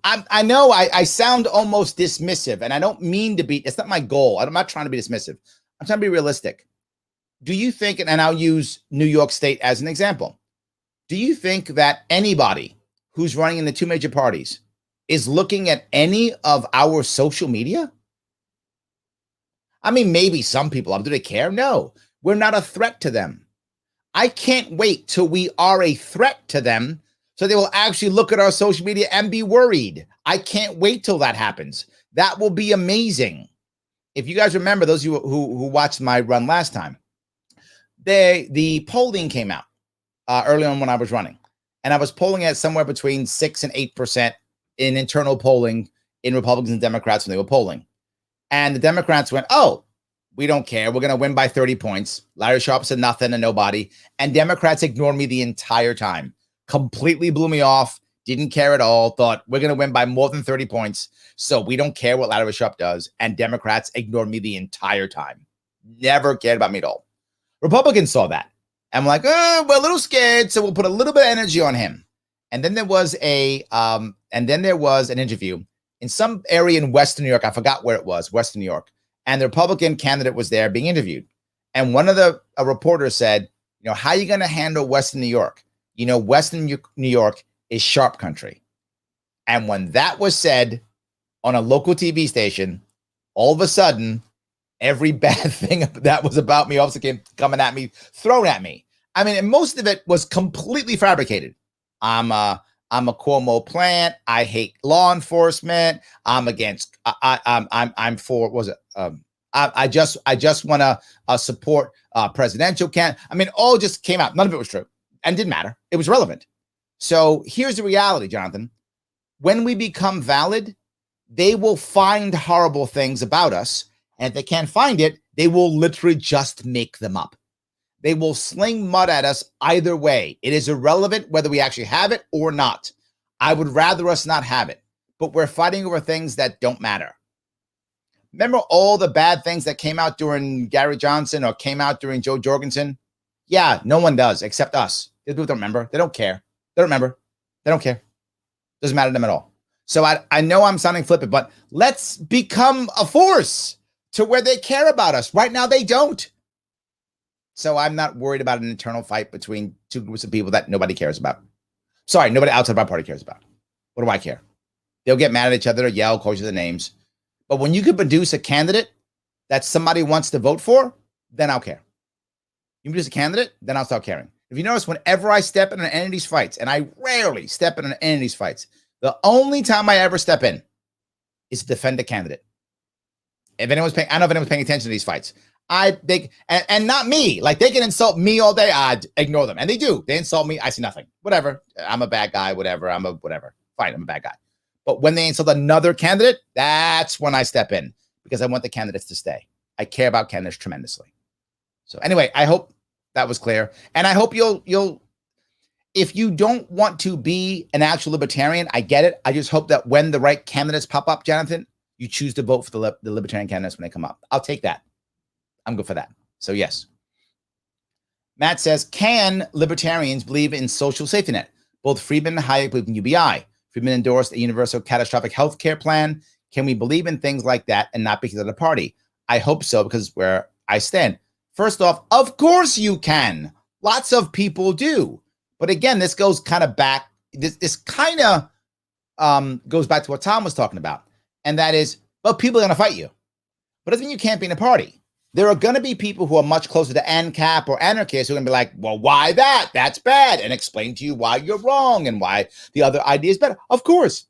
I know I sound almost dismissive, and I don't mean to be. It's not my goal. I'm not trying to be dismissive. I'm trying to be realistic. Do you think, and I'll use New York State as an example, do you think that anybody who's running in the two major parties is looking at any of our social media? I mean, maybe some people. Do they care? No, we're not a threat to them. I can't wait till we are a threat to them so they will actually look at our social media and be worried. I can't wait till that happens. That will be amazing. If you guys remember, those of you who watched my run last time, the polling came out early on when I was running, and I was polling at somewhere between 6 and 8% in internal polling in Republicans and Democrats when they were polling. And the Democrats went, oh, we don't care. We're going to win by 30 points. Larry Sharpe said nothing and nobody. And Democrats ignored me the entire time. Completely blew me off. Didn't care at all. Thought we're going to win by more than 30 points. So we don't care what Larry Sharpe does. And Democrats ignored me the entire time. Never cared about me at all. Republicans saw that. And we're like, oh, we're a little scared. So we'll put a little bit of energy on him. And then there was an interview in some area in Western New York. I forgot where it was, Western New York. And the Republican candidate was there being interviewed. And one of the reporters said, how are you going to handle Western New York? Western New York is Sharpe country. And when that was said on a local TV station, all of a sudden, every bad thing that was about me also came coming at me, thrown at me. I mean, and most of it was completely fabricated. I'm a Cuomo plant. I hate law enforcement. I'm against. I'm for. What was it? I just want to support presidential candidate. I mean, all just came out. None of it was true and didn't matter. It was relevant. So here's the reality, Jonathan. When we become valid, they will find horrible things about us. And if they can't find it, they will literally just make them up. They will sling mud at us either way. It is irrelevant whether we actually have it or not. I would rather us not have it, but we're fighting over things that don't matter. Remember all the bad things that came out during Gary Johnson or came out during Joe Jorgensen? Yeah, no one does except us. The people don't remember. They don't care. They don't remember. They don't care. Doesn't matter to them at all. So I know I'm sounding flippant, but let's become a force to where they care about us. Right now, they don't. So I'm not worried about an internal fight between two groups of people that nobody cares about. Sorry, nobody outside of our party cares about. What do I care? They'll get mad at each other or yell, call each other names. But when you can produce a candidate that somebody wants to vote for, then I'll care. You produce a candidate, then I'll start caring. If you notice, whenever I step in on any of these fights, and I rarely step in on any of these fights, the only time I ever step in is to defend a candidate. If anyone's paying, I don't know if anyone's paying attention to these fights. And not me. Like, they can insult me all day. I'd ignore them. And they do. They insult me. I see nothing. Whatever. I'm a bad guy. Whatever. Whatever. Fine. I'm a bad guy. But when they insult another candidate, that's when I step in, because I want the candidates to stay. I care about candidates tremendously. So anyway, I hope that was clear. And I hope you'll, if you don't want to be an actual libertarian, I get it. I just hope that when the right candidates pop up, Jonathan, you choose to vote for the libertarian candidates when they come up. I'll take that. I'm good for that. So yes. Matt says, can libertarians believe in social safety net? Both Friedman and Hayek believe in UBI. Friedman endorsed a universal catastrophic health care plan. Can we believe in things like that and not because of the party? I hope so, because where I stand. First off, of course you can. Lots of people do. But again, this goes kind of back. This kind of goes back to what Tom was talking about. And that is, well, people are going to fight you. But it doesn't mean you can't be in a party. There are going to be people who are much closer to ANCAP or anarchists who are going to be like, well, why that? That's bad. And explain to you why you're wrong and why the other idea is better. Of course,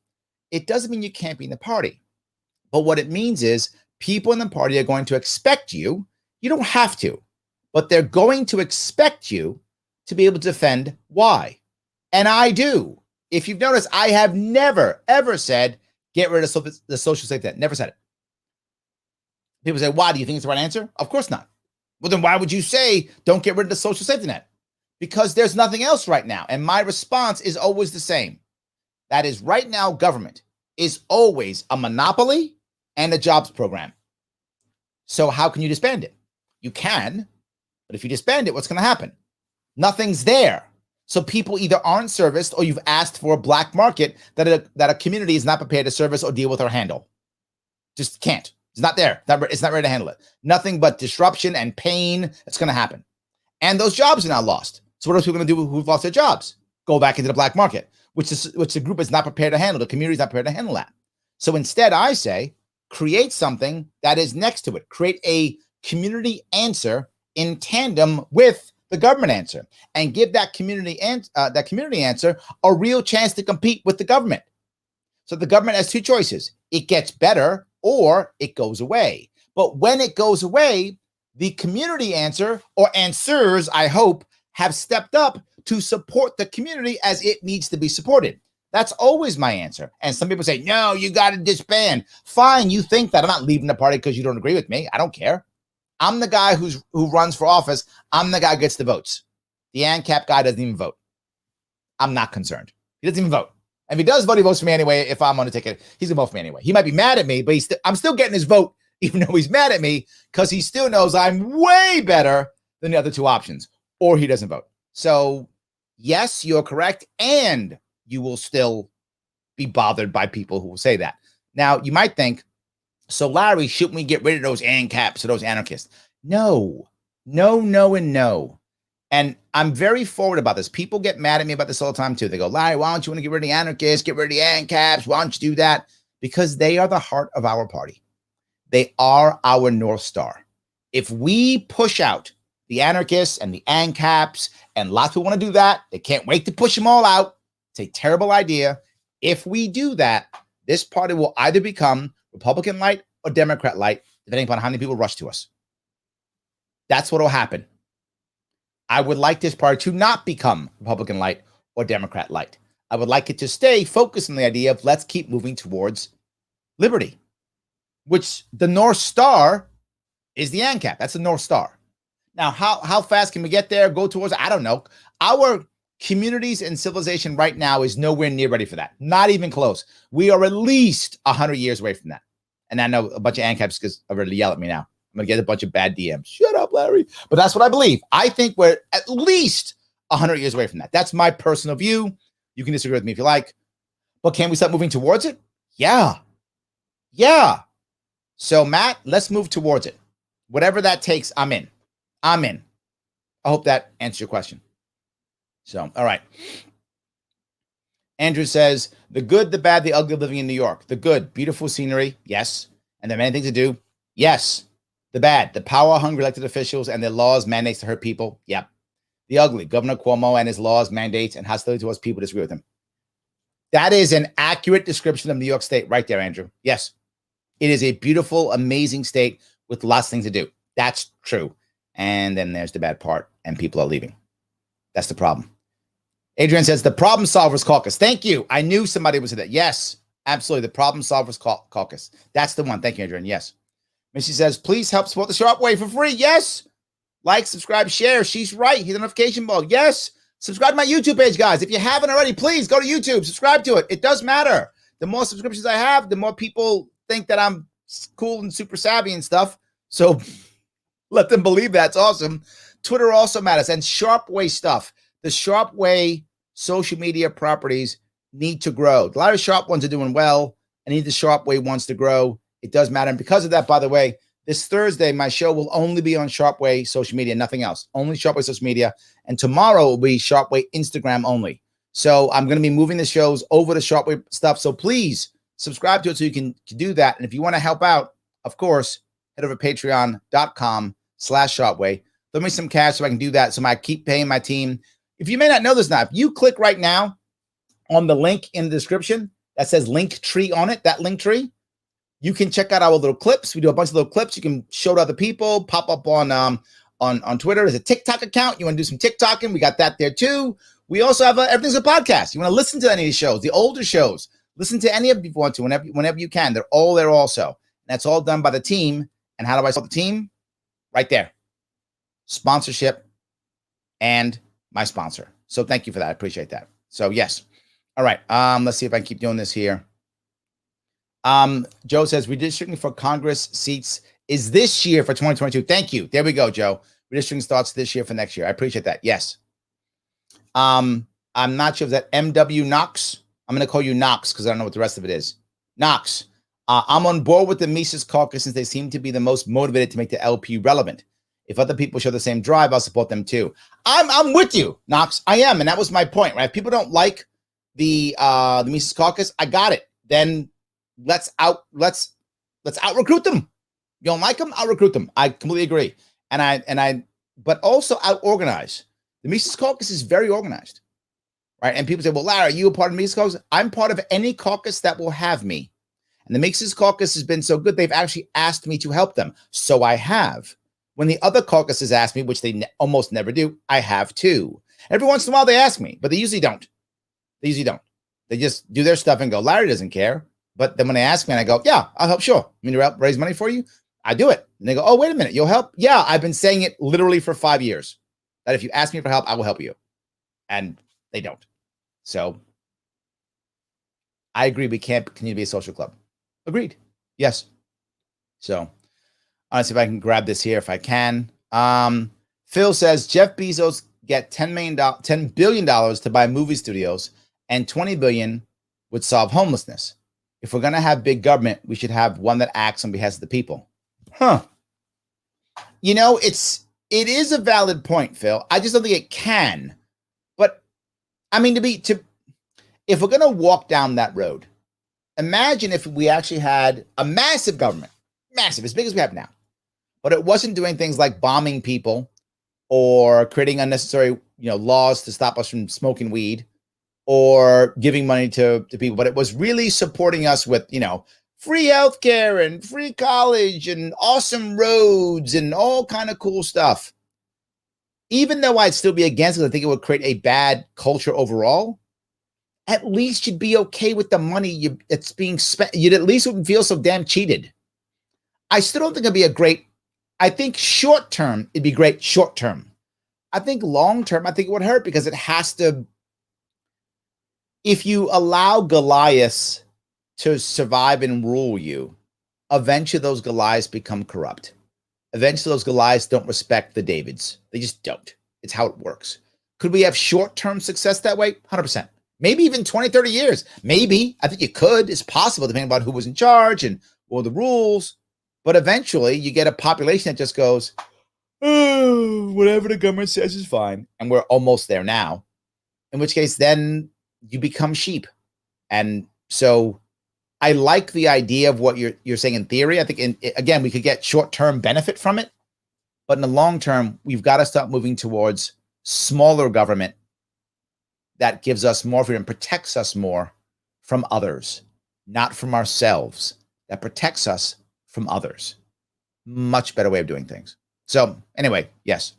it doesn't mean you can't be in the party. But what it means is people in the party are going to expect you. You don't have to, but they're going to expect you to be able to defend why. And I do. If you've noticed, I have never, ever said, get rid of the social safety net. Never said it. People say, why? Do you think it's the right answer? Of course not. Well, then why would you say don't get rid of the social safety net? Because there's nothing else right now. And my response is always the same. That is, right now, government is always a monopoly and a jobs program. So how can you disband it? You can, but if you disband it, what's going to happen? Nothing's there. So people either aren't serviced or you've asked for a black market that a community is not prepared to service or deal with or handle. Just can't. It's not there. It's not ready to handle it. Nothing but disruption and pain that's going to happen. And those jobs are now lost. So what are people going to do who've lost their jobs? Go back into the black market, which the group is not prepared to handle. The community is not prepared to handle that. So instead, I say, create something that is next to it. Create a community answer in tandem with the government answer, and give that community answer a real chance to compete with the government. So the government has two choices. It gets better or it goes away. But when it goes away, the community answer, or answers, I hope, have stepped up to support the community as it needs to be supported. That's always my answer. And some people say, no, you got to disband. Fine, you think that. I'm not leaving the party because you don't agree with me. I don't care. I'm the guy who runs for office. I'm the guy who gets the votes. The ANCAP guy doesn't even vote. I'm not concerned. He doesn't even vote. And if he does vote, he votes for me anyway. If I'm on a ticket, he's going to vote for me anyway. He might be mad at me, but I'm still getting his vote, even though he's mad at me, because he still knows I'm way better than the other two options, or he doesn't vote. So yes, you're correct. And you will still be bothered by people who will say that. Now, you might think, so Larry, shouldn't we get rid of those ANCAPs or those anarchists? No, and no. And I'm very forward about this. People get mad at me about this all the time too. They go, Larry, why don't you want to get rid of the anarchists, get rid of the ANCAPs? Why don't you do that? Because they are the heart of our party. They are our North Star. If we push out the anarchists and the ANCAPs, and lots of people want to do that, they can't wait to push them all out. It's a terrible idea. If we do that, this party will either become Republican light or Democrat light, depending upon how many people rush to us. That's what will happen. I would like this party to not become Republican light or Democrat light. I would like it to stay focused on the idea of let's keep moving towards liberty, which the North Star is the ANCAP. That's the North Star. Now, how fast can we get there? Go towards, I don't know. Our communities and civilization right now is nowhere near ready for that. Not even close. We are at least 100 years away from that. And I know a bunch of ANCAPs are ready to yell at me now. I'm going to get a bunch of bad DMs. Shut up, Larry. But that's what I believe. I think we're at least 100 years away from that. That's my personal view. You can disagree with me if you like. But can we start moving towards it? Yeah. Yeah. So, Matt, let's move towards it. Whatever that takes, I'm in. I'm in. I hope that answers your question. So, all right. Andrew says, the good, the bad, the ugly living in New York. The good, beautiful scenery. Yes. And there are many things to do. Yes. The bad, the power-hungry elected officials and their laws, mandates to hurt people. Yep. The ugly, Governor Cuomo and his laws, mandates, and hostility towards people who disagree with him. That is an accurate description of New York State right there, Andrew. Yes. It is a beautiful, amazing state with lots of things to do. That's true. And then there's the bad part, and people are leaving. That's the problem. Adrian says, the Problem Solvers Caucus. Thank you. I knew somebody would say that. Yes, absolutely. The Problem Solvers Caucus. That's the one. Thank you, Adrian. Yes. Missy says, please help support the Sharpe Way for free. Yes. Like, subscribe, share. She's right. Hit the notification bell. Yes. Subscribe to my YouTube page, guys. If you haven't already, please go to YouTube. Subscribe to it. It does matter. The more subscriptions I have, the more people think that I'm cool and super savvy and stuff. So let them believe that. It's awesome. Twitter also matters. And Sharpe Way stuff. The Sharpe Way social media properties need to grow. A lot of Sharpe ones are doing well. I need the Sharpe Way ones to grow. It does matter. And because of that, by the way, this Thursday, my show will only be on Sharpe Way social media, nothing else. Only Sharpe Way social media. And tomorrow will be Sharpe Way Instagram only. So I'm going to be moving the shows over to Sharpe Way stuff. So please subscribe to it so you can do that. And if you want to help out, of course, head over to patreon.com/SharpeWay. Throw me some cash so I can do that. So I keep paying my team. If you may not know this now, if you click right now on the link in the description that says Linktree on it, that link tree, you can check out our little clips. We do a bunch of little clips. You can show to other people, pop up on Twitter. There's a TikTok account. You want to do some TikToking? We got that there too. We also have Everything's a Podcast. You want to listen to any of these shows, the older shows, listen to any of them if you want to, whenever you can. They're all there also. And that's all done by the team. And how do I support the team? Right there. Sponsorship and my sponsor. So thank you for that. I appreciate that. So yes. All right. Let's see if I can keep doing this here. Joe says redistricting for Congress seats is this year for 2022. Thank you. There we go, Joe. Redistricting starts this year for next year. I appreciate that. Yes. I'm not sure if that MW Knox. I'm going to call you Knox because I don't know what the rest of it is. Knox. I'm on board with the Mises Caucus since they seem to be the most motivated to make the LP relevant. If other people show the same drive, I'll support them too. I'm with you, Knox. I am, and that was my point, right? If people don't like the Mises Caucus, I got it. Then let's out recruit them. You don't like them? I'll recruit them. I completely agree. But also out organize. The Mises Caucus is very organized, right? And people say, well, Larry, are you a part of the Mises Caucus? I'm part of any caucus that will have me. And the Mises Caucus has been so good, they've actually asked me to help them. So I have. When the other caucuses ask me, which they almost never do, I have too. Every once in a while they ask me, but they usually don't. They just do their stuff and go, Larry doesn't care. But then when they ask me and I go, yeah, I'll help. Sure. You mean to raise money for you? I do it. And they go, oh, wait a minute. You'll help? Yeah, I've been saying it literally for 5 years. That if you ask me for help, I will help you. And they don't. So I agree. We can't continue to be a social club. Agreed. Yes. So let's see if I can grab this here if I can. Phil says Jeff Bezos get $10 billion to buy movie studios and $20 billion would solve homelessness. If we're going to have big government, we should have one that acts on behalf of the people. Huh. You know, it's it is a valid point, Phil. I just don't think it can. But I mean, if we're going to walk down that road, imagine if we actually had a massive government, massive, as big as we have now, but it wasn't doing things like bombing people or creating unnecessary, laws to stop us from smoking weed or giving money to people, but it was really supporting us with, free healthcare and free college and awesome roads and all kind of cool stuff. Even though I'd still be against it, I think it would create a bad culture overall. At least you'd be okay with the money it's being spent. You'd at least wouldn't feel so damn cheated. I still don't think it'd be a great. I think short term, it'd be great short term. I think long term, I think it would hurt because it has to. If you allow Goliaths to survive and rule you, eventually those Goliaths become corrupt. Eventually those Goliaths don't respect the Davids. They just don't. It's how it works. Could we have short-term success that way? 100%. Maybe even 20, 30 years. Maybe. I think you could. It's possible, depending on who was in charge and what the rules. But eventually you get a population that just goes, oh, whatever the government says is fine. And we're almost there now. In which case, then you become sheep. And so I like the idea of what you're saying in theory. I think, again, we could get short-term benefit from it. But in the long term, we've got to start moving towards smaller government that gives us more freedom, protects us more from others, not from ourselves, that protects us from others. Much better way of doing things. So anyway, yes.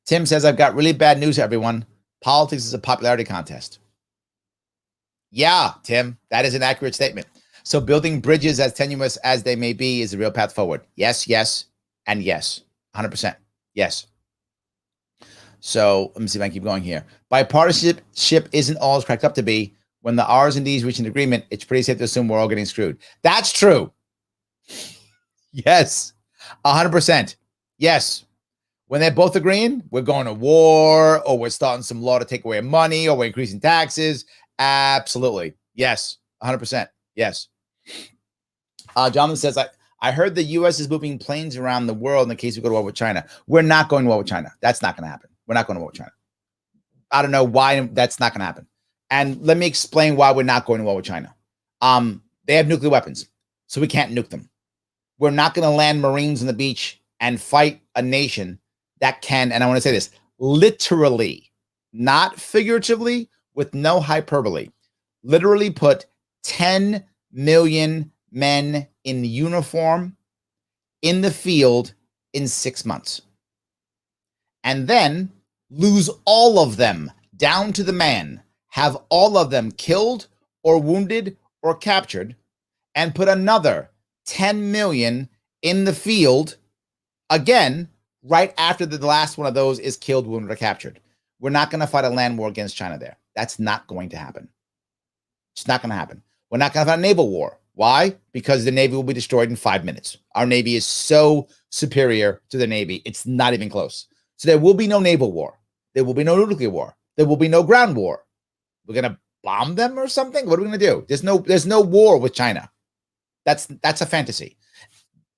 Tim says, I've got really bad news, everyone. Politics is a popularity contest. Yeah, Tim, that is an accurate statement. So building bridges, as tenuous as they may be, is the real path forward. Yes, yes, and yes. 100%. Yes. So let me see if I can keep going here. Bipartisanship isn't all it's cracked up to be. When the R's and D's reach an agreement, it's pretty safe to assume we're all getting screwed. That's true. Yes. 100%. Yes. When they're both agreeing, we're going to war, or we're starting some law to take away money, or we're increasing taxes. Absolutely. Yes. 100%. Yes. Jonathan says, I heard the U.S. is moving planes around the world in case we go to war with China. We're not going to war with China. That's not going to happen. We're not going to war with China. I don't know why that's not going to happen. And let me explain why we're not going to war with China. They have nuclear weapons, so we can't nuke them. We're not going to land Marines on the beach and fight a nation that can, and I want to say this, literally, not figuratively, with no hyperbole, literally put 10 million men in uniform in the field in 6 months. And then lose all of them down to the man, have all of them killed or wounded or captured, and put another 10 million in the field again, right after the last one of those is killed, wounded, or captured. We're not going to fight a land war against China there. That's not going to happen. It's not going to happen. We're not going to have a naval war. Why? Because the Navy will be destroyed in 5 minutes. Our Navy is so superior to the Navy, it's not even close. So there will be no naval war. There will be no nuclear war. There will be no ground war. We're going to bomb them or something? What are we going to do? There's no war with China. That's a fantasy.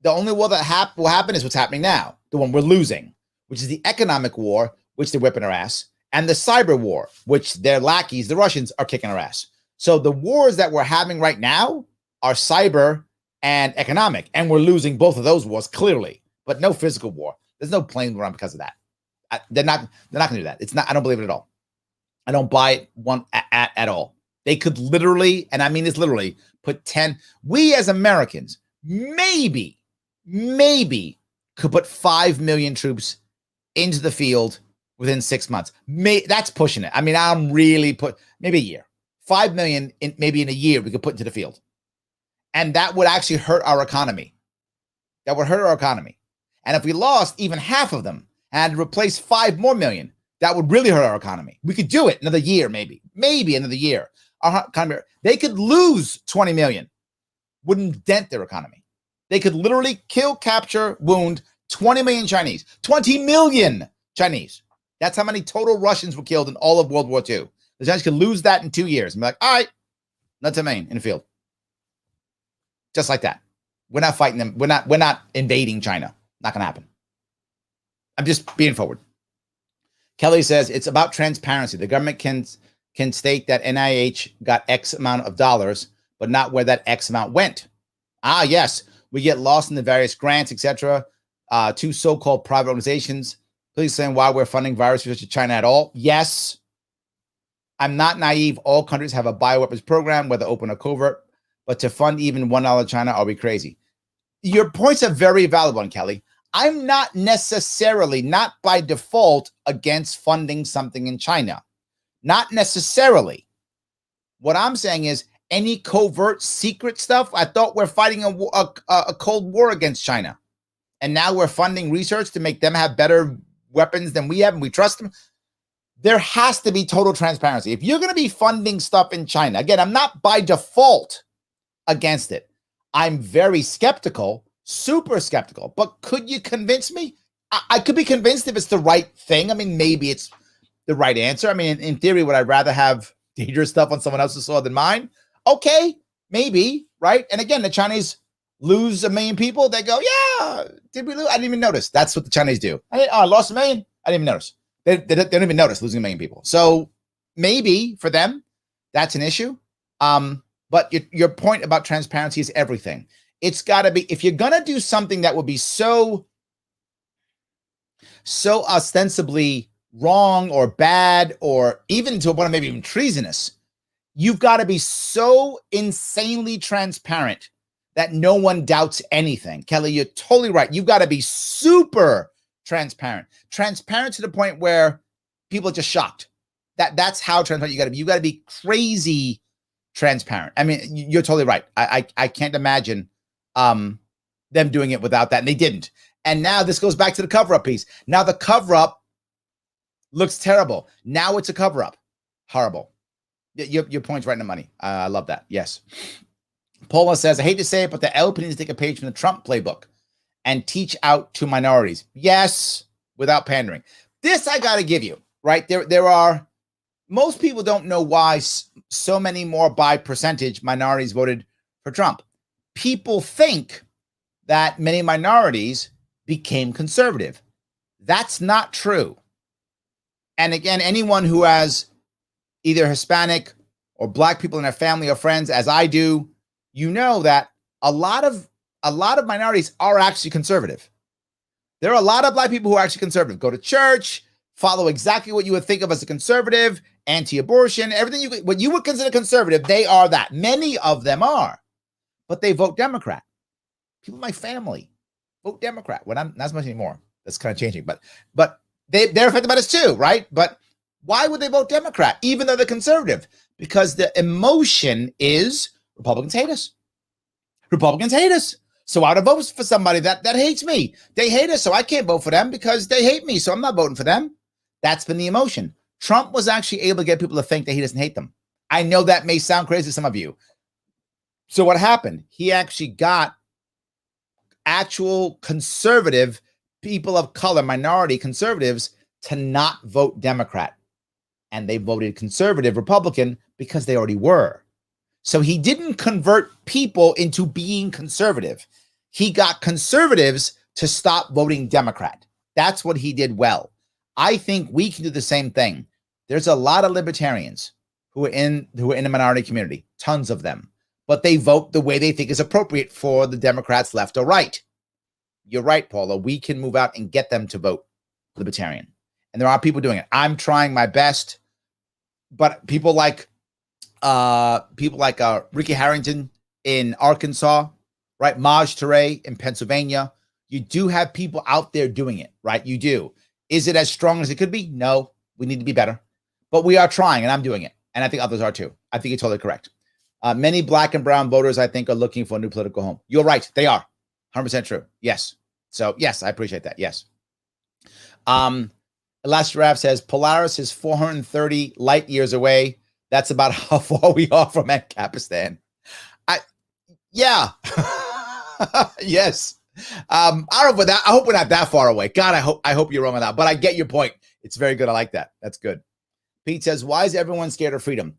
The only war that will happen is what's happening now, the one we're losing, which is the economic war, which they're whipping our ass, and the cyber war, which their lackeys, the Russians, are kicking our ass. So the wars that we're having right now are cyber and economic, and we're losing both of those wars clearly, but no physical war. There's no plane around because of that. They're not going to do that. It's not. I don't believe it at all. I don't buy it at all. They could literally, and I mean this literally, put 10. We as Americans maybe could put 5 million troops into the field within 6 months. That's pushing it. I mean, I'm really maybe a year. 5 million maybe in a year we could put into the field. And that would actually hurt our economy. That would hurt our economy. And if we lost even half of them and replaced 5 more million, that would really hurt our economy. We could do it another year, maybe another year. Our economy, they could lose 20 million. Wouldn't dent their economy. They could literally kill, capture, wound 20 million Chinese. 20 million Chinese. That's how many total Russians were killed in all of World War II. The Chinese could lose that in 2 years and be like, all right, not 10 million in the field. Just like that. We're not fighting them. We're not invading China. Not going to happen. I'm just being forward. Kelly says it's about transparency. The government can state that NIH got X amount of dollars, but not where that X amount went. Yes, we get lost in the various grants, etc. To so-called private organizations. Please explain why we're funding virus research in China at all. Yes, I'm not naive. All countries have a bioweapons program, whether open or covert. But to fund even $1 China, are we crazy? Your point's a very valid one, Kelly. I'm not necessarily, not by default, against funding something in China. Not necessarily. What I'm saying is any covert secret stuff, I thought we're fighting a Cold War against China. And now we're funding research to make them have better weapons than we have and we trust them. There has to be total transparency. If you're going to be funding stuff in China, again, I'm not by default against it. I'm very skeptical, super skeptical, but could you convince me? I could be convinced if it's the right thing. I mean, maybe it's the right answer. I mean, in theory, would I rather have dangerous stuff on someone else's soil than mine? Okay, maybe, right? And again, the Chinese lose 1 million people. They go, yeah, did we lose? I didn't even notice. That's what the Chinese do. I lost 1 million. I didn't even notice. They don't even notice losing 1 million people. So maybe for them, that's an issue. But your point about transparency is everything. It's got to be, if you're going to do something that would be so ostensibly wrong or bad, or even to a point of maybe even treasonous, you've got to be so insanely transparent that no one doubts anything. Kelly, you're totally right. You've got to be super transparent to the point where people are just shocked. That's how transparent you got to be. You got to be crazy transparent. I mean, you're totally right. I can't imagine them doing it without that, and they didn't. And now this goes back to the cover-up piece. Now the cover-up looks terrible. Now it's a cover-up. Horrible. Your point's right in the money. I love that. Yes. Paula says, I hate to say it, but the LP needs to take a page from the Trump playbook and teach out to minorities. Yes, without pandering. This I got to give you, right? There are, most people don't know why so many more by percentage minorities voted for Trump. People think that many minorities became conservative. That's not true. And again, anyone who has either Hispanic or Black people in their family or friends, as I do, you know that a lot of minorities are actually conservative. There are a lot of Black people who are actually conservative, go to church, follow exactly what you would think of as a conservative, anti-abortion, everything what you would consider conservative, they are that. Many of them are, but they vote Democrat. People in my family vote Democrat. When I'm not as much anymore. That's kind of changing, but they're affected by this too, right? But why would they vote Democrat, even though they're conservative? Because the emotion is Republicans hate us. Republicans hate us. So I would vote for somebody that hates me. They hate us, so I can't vote for them because they hate me, so I'm not voting for them. That's been the emotion. Trump was actually able to get people to think that he doesn't hate them. I know that may sound crazy to some of you. So what happened? He actually got actual conservative people of color, minority conservatives, to not vote Democrat. And they voted conservative Republican because they already were. So he didn't convert people into being conservative. He got conservatives to stop voting Democrat. That's what he did well. I think we can do the same thing. There's a lot of libertarians who are in the minority community, tons of them, but they vote the way they think is appropriate for the Democrats, left or right. You're right, Paula. We can move out and get them to vote libertarian. And there are people doing it. I'm trying my best, but people like Ricky Harrington in Arkansas, right? Maj Toure in Pennsylvania. You do have people out there doing it, right? You do. Is it as strong as it could be? No, we need to be better, but we are trying, and I'm doing it. And I think others are too. I think you're totally correct. Many Black and brown voters, I think, are looking for a new political home. You're right. They are 100% true. Yes. So yes, I appreciate that. Yes. Elastraf says Polaris is 430 light years away. That's about how far we are from Ancapistan. Yeah. Yes. I don't know about that. I hope we're not that far away. God, I hope you're wrong on that. But I get your point. It's very good. I like that. That's good. Pete says, why is everyone scared of freedom?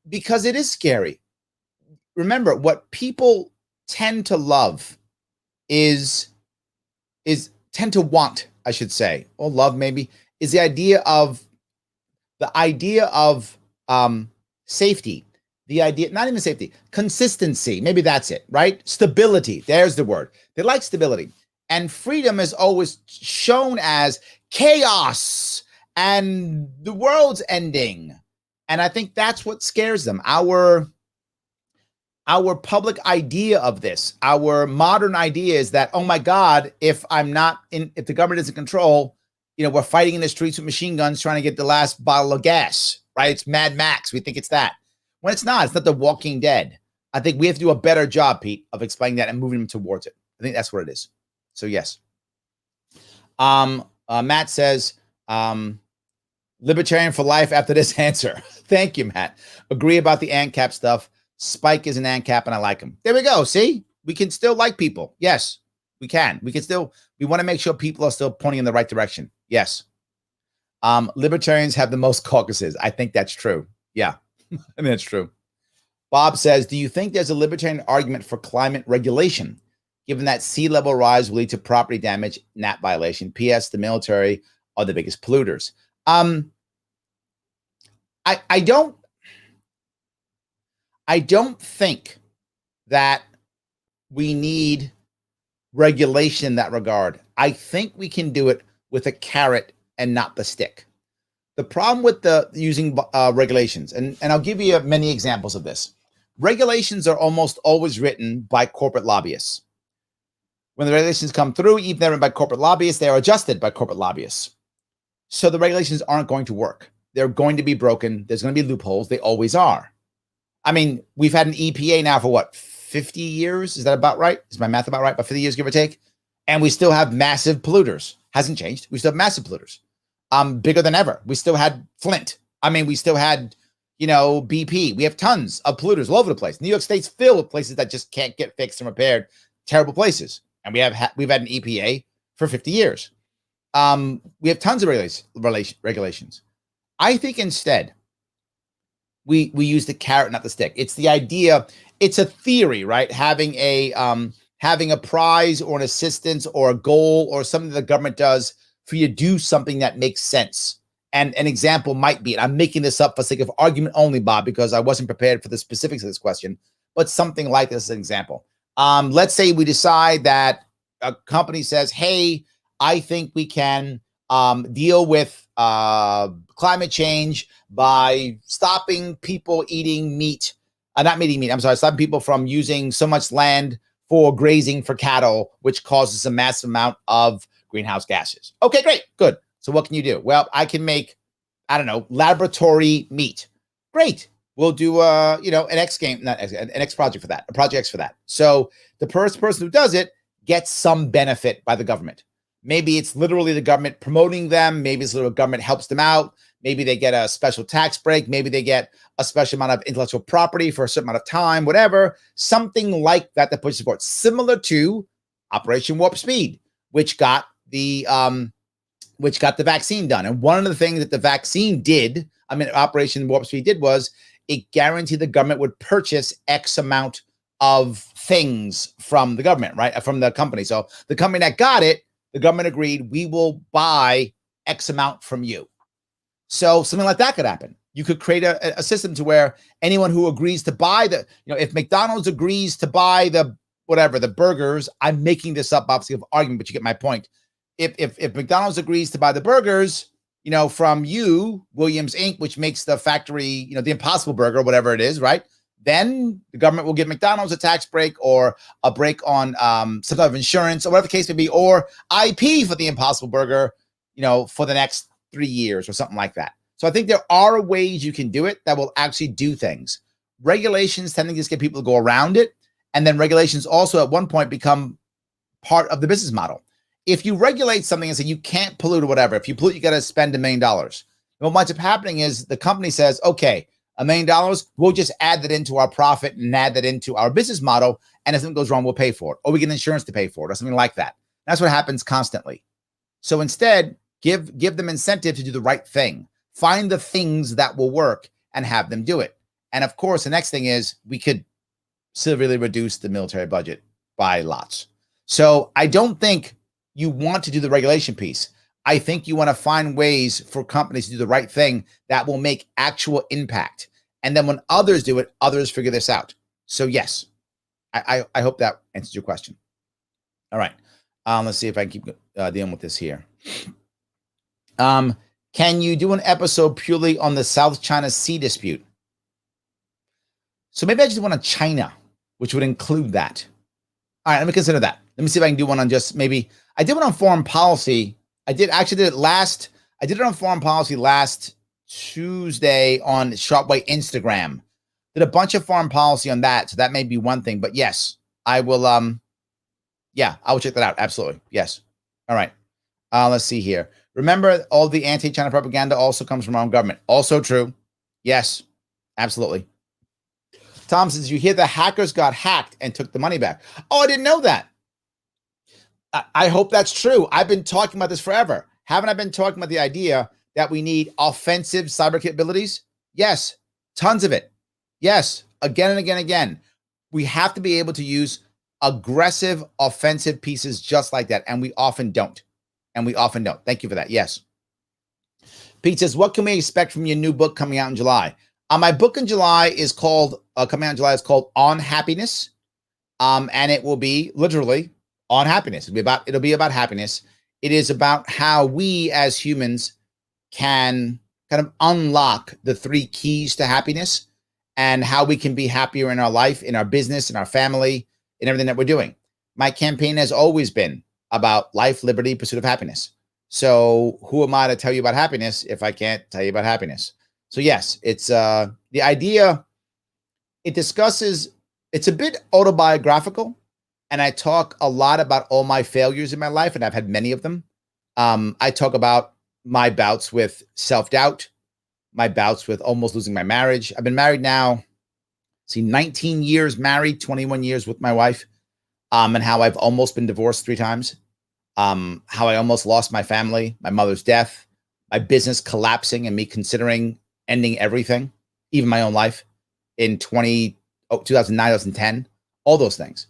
Because it is scary. Remember, what people tend to love is tend to want, I should say, or love maybe, is the idea of safety, the idea, not even safety, consistency. Maybe that's it, right? Stability. There's the word. They like stability. And freedom is always shown as chaos and the world's ending. And I think that's what scares them. Our public idea of this, our modern idea is that, oh my God, if the government is in control, we're fighting in the streets with machine guns trying to get the last bottle of gas, right? It's Mad Max. We think it's that. When it's not The Walking Dead. I think we have to do a better job, Pete, of explaining that and moving them towards it. I think that's what it is. So yes. Matt says, libertarian for life after this answer. Thank you, Matt. Agree about the ANCAP stuff. Spike is an ANCAP and I like him. There we go. See, we can still like people. Yes, we can. We want to make sure people are still pointing in the right direction. Yes. Libertarians have the most caucuses. I think that's true. Yeah, I mean, that's true. Bob says, do you think there's a libertarian argument for climate regulation, given that sea level rise will lead to property damage, NAP violation? P.S. The military are the biggest polluters. I don't think that we need regulation in that regard. I think we can do it with a carrot and not the stick. The problem with using regulations, and I'll give you many examples of this. Regulations are almost always written by corporate lobbyists. When the regulations come through, even if they're written by corporate lobbyists, they are adjusted by corporate lobbyists. So the regulations aren't going to work. They're going to be broken. There's going to be loopholes. They always are. I mean, we've had an EPA now for what, 50 years? Is that about right? Is my math about right? About 50 years, give or take? And we still have massive polluters. Hasn't changed. We still have massive polluters. Bigger than ever. We still had Flint. I mean, we still had, BP. We have tons of polluters all over the place. New York State's filled with places that just can't get fixed and repaired. Terrible places. And we've had an EPA for 50 years. We have tons of regulations. I think instead, we use the carrot, not the stick. It's the idea. It's a theory, right? Having a prize or an assistance or a goal or something that the government does for you to do something that makes sense. And an example might be, and I'm making this up for sake of argument only, Bob, because I wasn't prepared for the specifics of this question, but something like this as an example. Let's say we decide that a company says, hey, I think we can deal with climate change by stopping people eating meat, stopping people from using so much land for grazing for cattle, which causes a massive amount of greenhouse gases. Okay, great, good. So what can you do? Well, I can make, laboratory meat. Great. We'll do an X project for that, a Project X for that. So the first person who does it gets some benefit by the government. Maybe it's literally the government promoting them. Maybe it's literally the government helps them out. Maybe they get a special tax break. Maybe they get a special amount of intellectual property for a certain amount of time, whatever. Something like that pushes support. Similar to Operation Warp Speed, which got the vaccine done. And one of the things that the vaccine did, Operation Warp Speed did, was it guaranteed the government would purchase X amount of things from the government, right? From the company. So the company that got it, the government agreed, we will buy X amount from you. So something like that could happen. You could create a system to where anyone who agrees to buy if McDonald's agrees to buy the burgers, I'm making this up, obviously, of argument, but you get my point. If McDonald's agrees to buy the burgers, from you, Williams Inc., which makes the factory, the Impossible Burger, whatever it is, right? Then the government will give McDonald's a tax break or a break on some type of insurance or whatever the case may be, or IP for the Impossible Burger, for the next 3 years or something like that. So I think there are ways you can do it that will actually do things. Regulations tend to just get people to go around it. And then regulations also at one point become part of the business model. If you regulate something and say you can't pollute or whatever, if you pollute, you got to spend $1 million. What winds up happening is the company says, okay, $1 million, we'll just add that into our profit and add that into our business model. And if something goes wrong, we'll pay for it. Or we get insurance to pay for it or something like that. That's what happens constantly. So instead, give them incentive to do the right thing. Find the things that will work and have them do it. And of course, the next thing is we could severely reduce the military budget by lots. So I don't think you want to do the regulation piece. I think you want to find ways for companies to do the right thing that will make actual impact. And then when others do it, others figure this out. So yes, I hope that answers your question. All right. Let's see if I can keep dealing with this here. Can you do an episode purely on the South China Sea dispute? So maybe I just do one on China, which would include that. All right, let me consider that. Let me see if I can do one on just maybe. I did one on foreign policy. I did it on foreign policy last Tuesday on Sharpe Way Instagram. Did a bunch of foreign policy on that. So that may be one thing. But yes, I will. Yeah, I will check that out. Absolutely. Yes. All right. Let's see here. Remember, all the anti-China propaganda also comes from our own government. Also true. Yes, absolutely. Tom says, you hear the hackers got hacked and took the money back. Oh, I didn't know that. I hope that's true. I've been talking about this forever. Haven't I been talking about the idea that we need offensive cyber capabilities? Yes, tons of it. Yes, again and again and again. We have to be able to use aggressive, offensive pieces just like that, and we often don't. Thank you for that. Yes. Pete says, what can we expect from your new book coming out in July? My book in July is called, On Happiness. And it will be literally on happiness. It'll be about happiness. It is about how we as humans can kind of unlock the 3 keys to happiness and how we can be happier in our life, in our business, in our family, in everything that we're doing. My campaign has always been about life, liberty, pursuit of happiness. So who am I to tell you about happiness if I can't tell you about happiness? So yes, it's the idea. It's a bit autobiographical, and I talk a lot about all my failures in my life, and I've had many of them. I talk about my bouts with self-doubt, my bouts with almost losing my marriage. I've been married now, 19 years married, 21 years with my wife, and how I've almost been divorced 3 times, how I almost lost my family, my mother's death, my business collapsing and me considering ending everything, even my own life in 2009, 2010, all those things,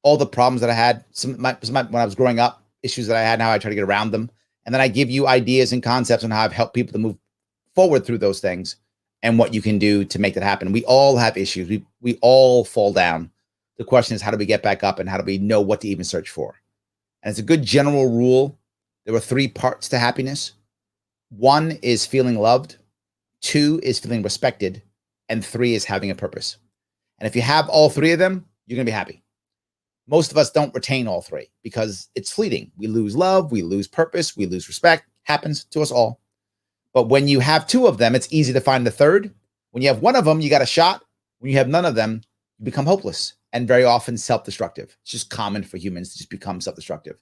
all the problems that I had, when I was growing up, issues that I had, and how I try to get around them. And then I give you ideas and concepts on how I've helped people to move forward through those things and what you can do to make that happen. We all have issues. We all fall down. The question is, how do we get back up, and how do we know what to even search for? And it's a good general rule. There are 3 parts to happiness. 1 is feeling loved. 2 is feeling respected. And 3 is having a purpose. And if you have all 3 of them, you're going to be happy. Most of us don't retain all 3 because it's fleeting. We lose love, we lose purpose, we lose respect. Happens to us all. But when you have 2 of them, it's easy to find the 3rd. When you have 1 of them, you got a shot. When you have none of them, you become hopeless and very often self-destructive. It's just common for humans to just become self-destructive.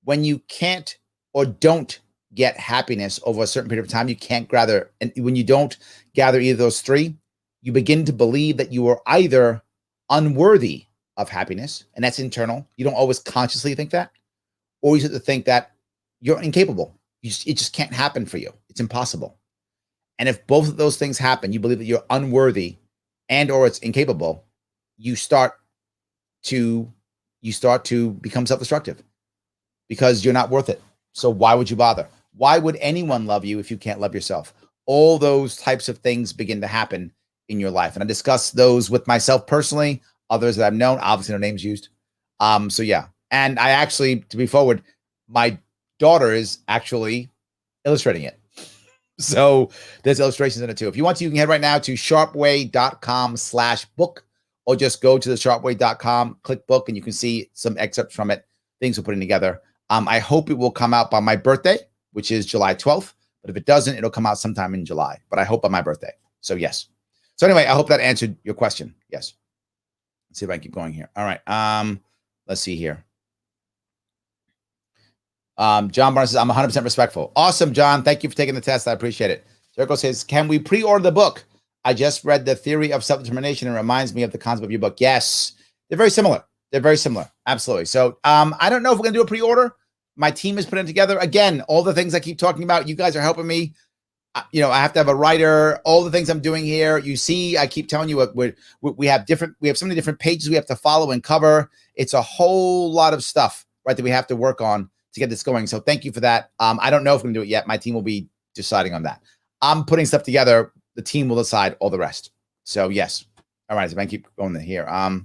When you can't or don't get happiness over a certain period of time, you can't gather. And when you don't gather either of those 3, you begin to believe that you are either unworthy of happiness, and that's internal. You don't always consciously think that, or you start to think that you're incapable. It just can't happen for you. It's impossible. And if both of those things happen, you believe that you're unworthy and or it's incapable, you start to become self-destructive because you're not worth it. So why would you bother? Why would anyone love you if you can't love yourself? All those types of things begin to happen in your life. And I discuss those with myself personally, others that I've known, obviously no names used. So yeah. And I actually, to be forward, my daughter is actually illustrating it. So there's illustrations in it too. If you want to, you can head right now to sharpeway.com/book, or just go to the sharpeway.com, click book, and you can see some excerpts from it, things we're putting together. I hope it will come out by my birthday, which is July 12th. But if it doesn't, it'll come out sometime in July. But I hope by my birthday. So yes. So anyway, I hope that answered your question. Yes. Let's see if I can keep going here. All right. Let's see here. John Barnes says, I'm 100% respectful. Awesome, John. Thank you for taking the test. I appreciate it. Jericho says, can we pre-order the book? I just read The Theory of Self-Determination and it reminds me of the concept of your book. Yes, they're very similar. They're very similar. Absolutely. So I don't know if we're going to do a pre-order. My team is putting it together. Again, all the things I keep talking about, you guys are helping me. I have to have a writer, all the things I'm doing here. You see, I keep telling you we have so many different pages we have to follow and cover. It's a whole lot of stuff, right, that we have to work on to get this going. So thank you for that. I don't know if we're going to do it yet. My team will be deciding on that. I'm putting stuff together. The team will decide all the rest. So yes. All right. So I can keep going here. All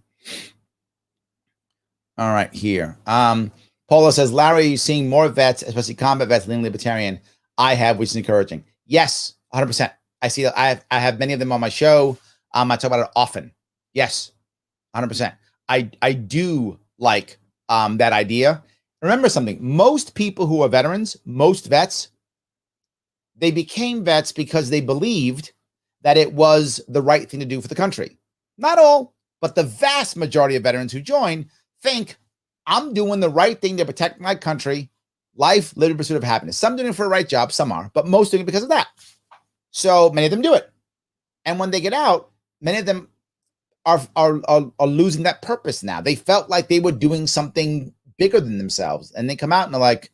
right, here. Paula says, Larry, are you seeing more vets, especially combat vets, leaning libertarian? I have, which is encouraging. Yes, 100%. I see that. I have many of them on my show. I talk about it often. Yes, 100%. I do like that idea. Remember something. Most people who are veterans, most vets, they became vets because they believed that it was the right thing to do for the country. Not all, but the vast majority of veterans who join think I'm doing the right thing to protect my country, life, liberty, pursuit of happiness. Some doing it for the right job, some are, but most doing it because of that. So many of them do it. And when they get out, many of them are losing that purpose now. They felt like they were doing something bigger than themselves. And they come out and they're like,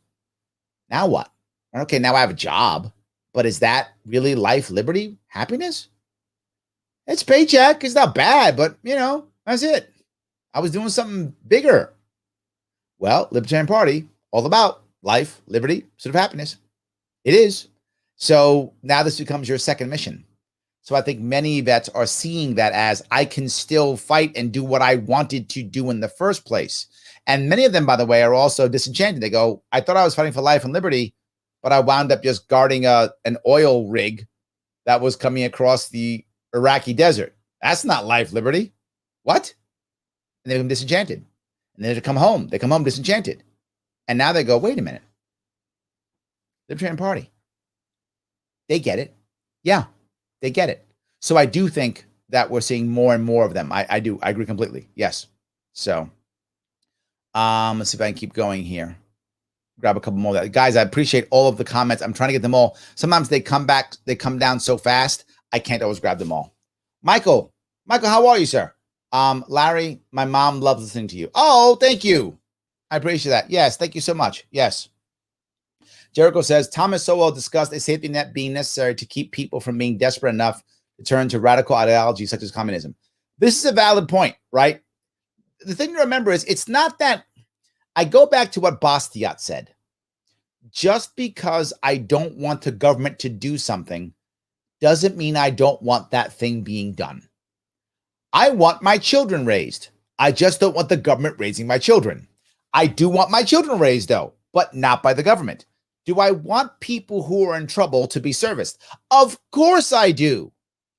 now what? Okay, now I have a job. But is that really life, liberty, happiness? It's paycheck. It's not bad, but that's it. I was doing something bigger. Well, Libertarian Party, all about life, liberty, pursuit of happiness. It is. So now this becomes your second mission. So I think many vets are seeing that as I can still fight and do what I wanted to do in the first place. And many of them, by the way, are also disenchanted. They go, I thought I was fighting for life and liberty, but I wound up just guarding an oil rig that was coming across the Iraqi desert. That's not life, liberty. What? And they become disenchanted. And then they come home. They come home disenchanted. And now they go, wait a minute. Libertarian Party. They get it. Yeah, they get it. So I do think that we're seeing more and more of them. I do. I agree completely. Yes. So let's see if I can keep going here. Grab a couple more. Guys, I appreciate all of the comments. I'm trying to get them all. Sometimes they come back, they come down so fast, I can't always grab them all. Michael, how are you, sir? Larry, my mom loves listening to you. Oh, thank you. I appreciate that. Yes, thank you so much. Yes. Jericho says, Thomas Sowell discussed a safety net being necessary to keep people from being desperate enough to turn to radical ideologies such as communism. This is a valid point, right? The thing to remember is it's not that. I go back to what Bastiat said. Just because I don't want the government to do something doesn't mean I don't want that thing being done. I want my children raised. I just don't want the government raising my children. I do want my children raised, though, but not by the government. Do I want people who are in trouble to be serviced? Of course I do.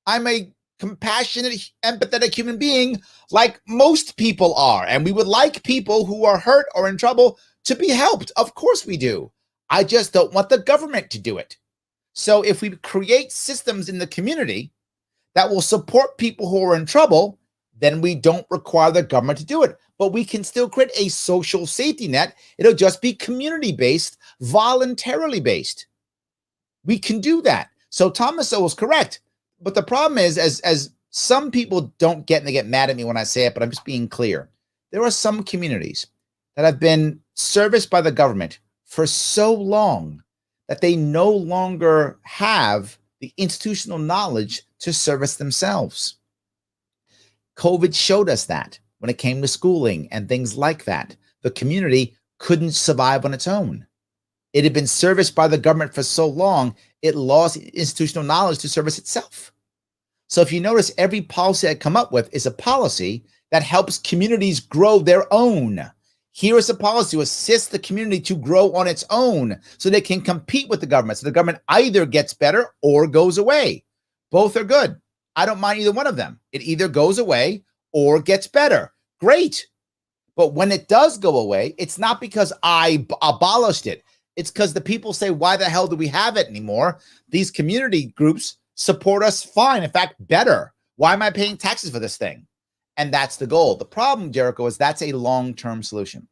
I'm a compassionate, empathetic human being like most people are. And we would like people who are hurt or in trouble to be helped. Of course we do. I just don't want the government to do it. So if we create systems in the community that will support people who are in trouble, then we don't require the government to do it. But we can still create a social safety net. It'll just be community-based, voluntarily based. We can do that. So Thomas O was correct. But the problem is, as some people don't get, and they get mad at me when I say it, but I'm just being clear. There are some communities that have been serviced by the government for so long that they no longer have the institutional knowledge to service themselves. COVID showed us that when it came to schooling and things like that. The community couldn't survive on its own. It had been serviced by the government for so long, it lost institutional knowledge to service itself. So if you notice, every policy I come up with is a policy that helps communities grow their own. Here is a policy to assist the community to grow on its own so they can compete with the government. So the government either gets better or goes away. Both are good. I don't mind either one of them. It either goes away or gets better. Great. But when it does go away, it's not because I abolished it. It's because the people say, why the hell do we have it anymore? These community groups support us fine. In fact, better. Why am I paying taxes for this thing? And that's the goal. The problem, Jericho, is that's a long-term solution.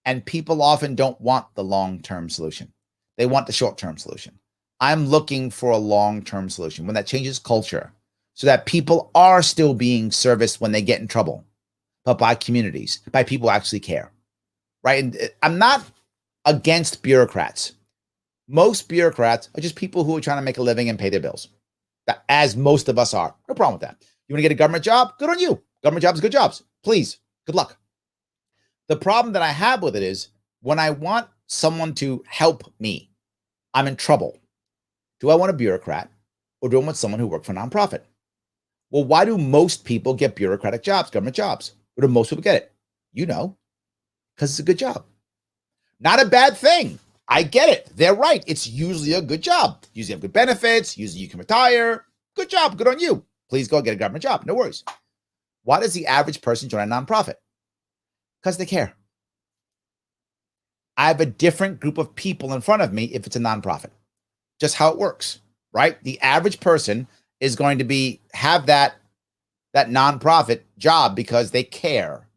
And people often don't want the long-term solution. They want the short-term solution. I'm looking for a long-term solution, one that changes culture so that people are still being serviced when they get in trouble, but by communities, by people who actually care, right? And I'm not against bureaucrats. Most bureaucrats are just people who are trying to make a living and pay their bills, as most of us are. No problem with that. You want to get a government job? Good on you. Government jobs, good jobs. Please, good luck. The problem that I have with it is when I want someone to help me. I'm in trouble. Do I want a bureaucrat or do I want someone who works for a nonprofit? Well, why do most people get bureaucratic jobs, government jobs? Or do most people get it? You know, because it's a good job. Not a bad thing. I get it. They're right. It's usually a good job. Usually have good benefits. Usually you can retire. Good job. Good on you. Please go get a government job. No worries. Why does the average person join a nonprofit? Because they care. I have a different group of people in front of me if it's a nonprofit. Just how it works, right? The average person is going to have that nonprofit job because they care.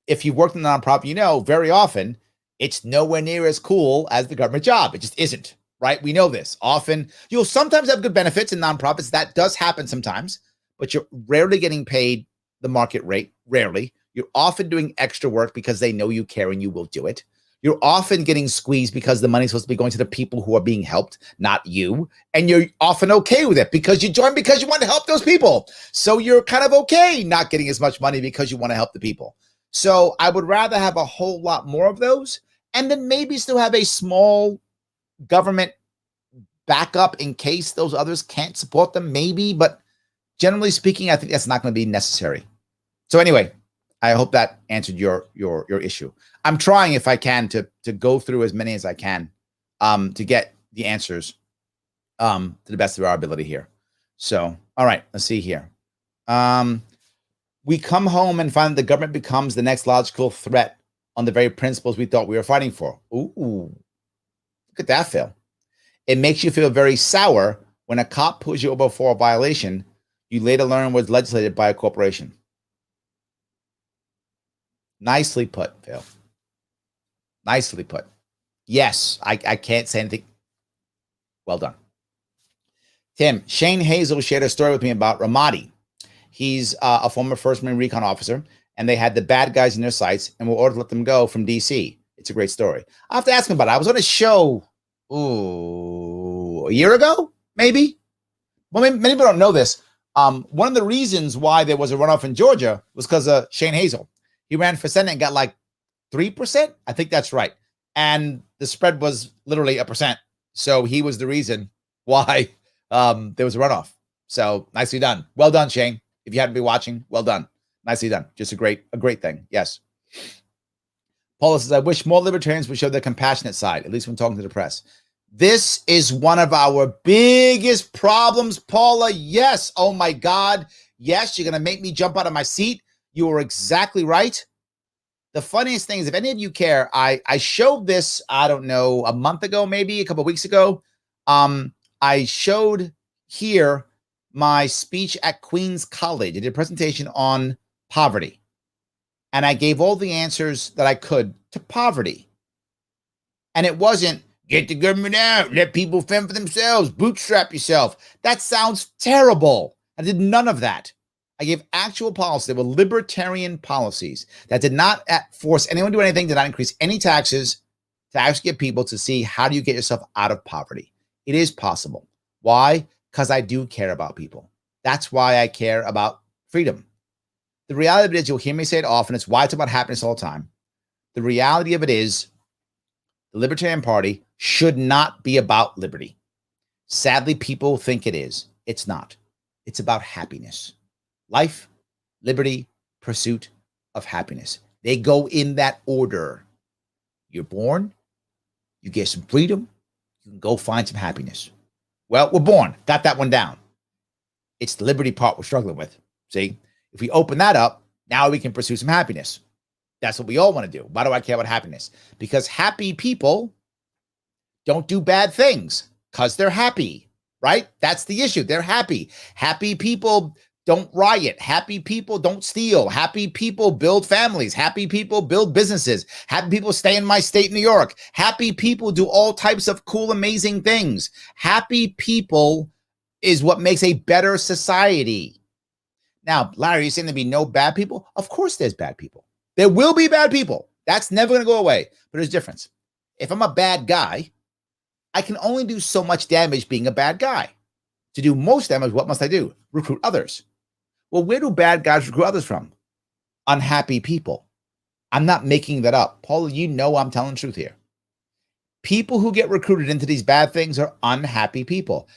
If you work in a nonprofit, you know very often it's nowhere near as cool as the government job. It just isn't, right? We know this. Often you'll sometimes have good benefits in nonprofits. That does happen sometimes, but you're rarely getting paid the market rate. Rarely. You're often doing extra work because they know you care and you will do it. You're often getting squeezed because the money's supposed to be going to the people who are being helped, not you. And you're often okay with it because you joined because you want to help those people. So you're kind of okay not getting as much money because you want to help the people. So I would rather have a whole lot more of those and then maybe still have a small government backup in case those others can't support them, maybe. But generally speaking, I think that's not going to be necessary. So anyway, I hope that answered your issue. I'm trying, if I can, to go through as many as I can to get the answers to the best of our ability here. So, all right, let's see here. We come home and find the government becomes the next logical threat on the very principles we thought we were fighting for. Ooh, look at that, Phil. It makes you feel very sour when a cop pulls you over for a violation you later learn was legislated by a corporation. Nicely put, Phil. Nicely put. Yes, I can't say anything. Well done. Tim, Shane Hazel shared a story with me about Ramadi. He's a former 1st Marine Recon officer, and they had the bad guys in their sights and were ordered to let them go from D.C. It's a great story. I'll have to ask him about it. I was on a show, a year ago, maybe? Well, many people don't know this. One of the reasons why there was a runoff in Georgia was because of Shane Hazel. He ran for Senate and got like 3%. I think that's right. And the spread was literally 1%. So he was the reason why there was a runoff. So nicely done. Well done, Shane. If you happen to be watching, well done. Nicely done. Just a great thing. Yes. Paula says, I wish more libertarians would show their compassionate side, at least when talking to the press. This is one of our biggest problems, Paula. Yes. Oh my God. Yes. You're going to make me jump out of my seat. You are exactly right. The funniest thing is, if any of you care, I showed this, I don't know, a month ago, maybe a couple of weeks ago. I showed here my speech at Queens College. I did a presentation on poverty. And I gave all the answers that I could to poverty. And it wasn't, get the government out, let people fend for themselves, bootstrap yourself. That sounds terrible. I did none of that. I gave actual policies. They were libertarian policies that did not force anyone to do anything, did not increase any taxes, to actually get people to see, how do you get yourself out of poverty? It is possible. Why? Because I do care about people. That's why I care about freedom. The reality of it is, you'll hear me say it often, it's why it's about happiness all the time. The reality of it is, the Libertarian Party should not be about liberty. Sadly, people think it is. It's not. It's about happiness. Life, liberty, pursuit of happiness. They go in that order. You're born, you get some freedom, you can go find some happiness. Well, we're born, got that one down. It's the liberty part we're struggling with. See, if we open that up, now we can pursue some happiness. That's what we all want to do. Why do I care about happiness? Because happy people don't do bad things because they're happy, right? That's the issue. They're happy. Happy people don't riot. Happy people don't steal. Happy people build families. Happy people build businesses. Happy people stay in my state, New York. Happy people do all types of cool, amazing things. Happy people is what makes a better society. Now, Larry, you're saying there'll be no bad people? Of course there's bad people. There will be bad people. That's never going to go away. But there's a difference. If I'm a bad guy, I can only do so much damage being a bad guy. To do most damage, what must I do? Recruit others. Well, where do bad guys recruit others from? Unhappy people. I'm not making that up. Paul, you know I'm telling the truth here. People who get recruited into these bad things are unhappy people.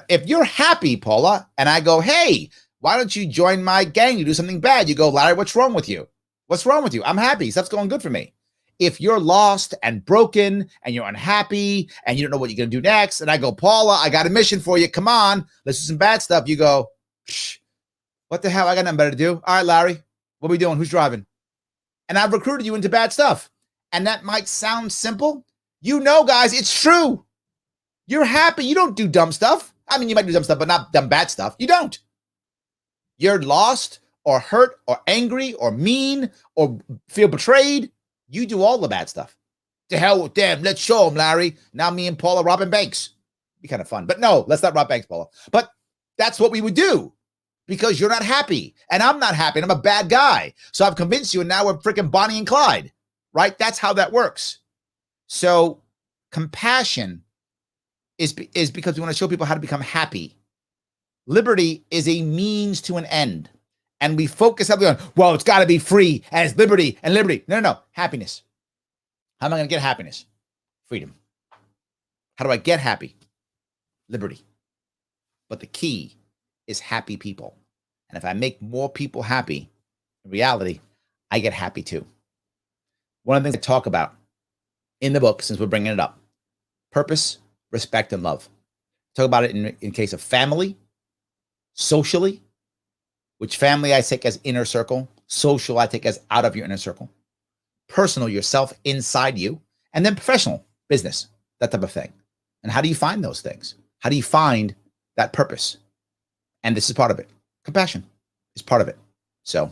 If you're happy, Paula, and I go, hey, why don't you join my gang? You do something bad. You go, Larry, what's wrong with you? What's wrong with you? I'm happy. Stuff's going good for me. If you're lost and broken and you're unhappy and you don't know what you're going to do next, and I go, Paula, I got a mission for you. Come on, let's do some bad stuff. You go, shh, what the hell? I got nothing better to do. All right, Larry, what are we doing? Who's driving? And I've recruited you into bad stuff. And that might sound simple. You know, guys, it's true. You're happy. You don't do dumb stuff. I mean, you might do dumb stuff, but not dumb bad stuff. You don't. You're lost or hurt or angry or mean or feel betrayed. You do all the bad stuff. To hell with them. Let's show them, Larry. Now me and Paula robbing banks. Be kind of fun. But no, let's not rob banks, Paula. But that's what we would do because you're not happy. And I'm not happy. And I'm a bad guy. So I've convinced you and now we're freaking Bonnie and Clyde. Right? That's how that works. So compassion is because we want to show people how to become happy. Liberty is a means to an end. And we focus heavily on, well, it's got to be free and it's liberty and liberty. No. Happiness. How am I going to get happiness? Freedom. How do I get happy? Liberty. But the key is happy people. And if I make more people happy, in reality, I get happy too. One of the things I talk about in the book, since we're bringing it up, purpose, respect, and love. Talk about it in case of family, socially, which family I take as inner circle, social I take as out of your inner circle, personal, yourself inside you, and then professional, business, that type of thing. And how do you find those things? How do you find that purpose? And this is part of it. Compassion is part of it. So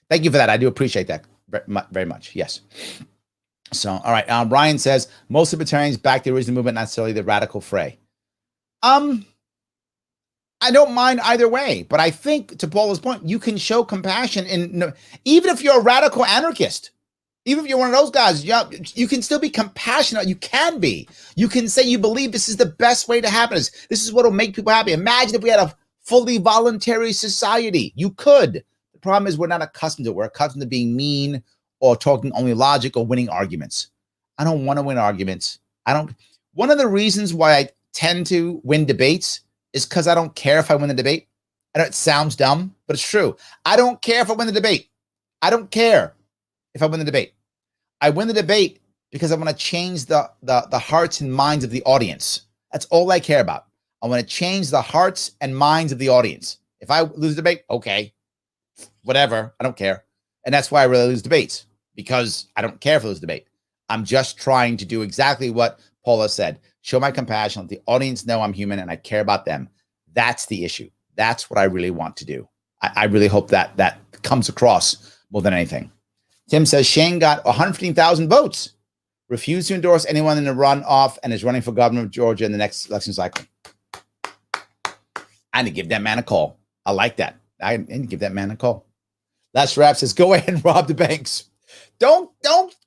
thank you for that. I do appreciate that very much. Yes. So, all right. Ryan says, most libertarians back the original movement, not necessarily the radical fray. I don't mind either way, but I think to Paula's point, you can show compassion even if you're a radical anarchist, even if you're one of those guys, you can still be compassionate. You can be. You can say you believe this is the best way to happiness. This is what will make people happy. Imagine if we had a fully voluntary society. You could. The problem is we're not accustomed to it. We're accustomed to being mean or talking only logic or winning arguments. I don't want to win arguments. One of the reasons why I tend to win debates is because I don't care if I win the debate. I know it sounds dumb, but it's true. I don't care if I win the debate. I don't care if I win the debate. I win the debate because I want to change the hearts and minds of the audience. That's all I care about. I want to change the hearts and minds of the audience. If I lose the debate, okay, whatever, I don't care. And that's why I really lose debates, because I don't care if I lose the debate. I'm just trying to do exactly what Paula said. Show my compassion. Let the audience know I'm human and I care about them. That's the issue. That's what I really want to do. I really hope that comes across more than anything. Tim says, Shane got 115,000 votes, refused to endorse anyone in the runoff, and is running for governor of Georgia in the next election cycle. I need to give that man a call. I like that. I need to give that man a call. Last Rap says, go ahead and rob the banks. Don't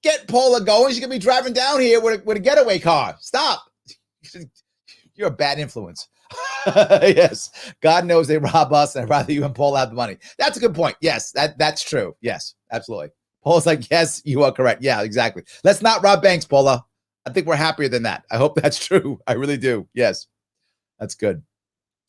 get Paula going. She's going to be driving down here with a getaway car. Stop. You're a bad influence. Yes. God knows they rob us, and I'd rather you and Paula have the money. That's a good point. Yes, that's true. Yes, absolutely. Paula's like, yes, you are correct. Yeah, exactly. Let's not rob banks, Paula. I think we're happier than that. I hope that's true. I really do. Yes, that's good.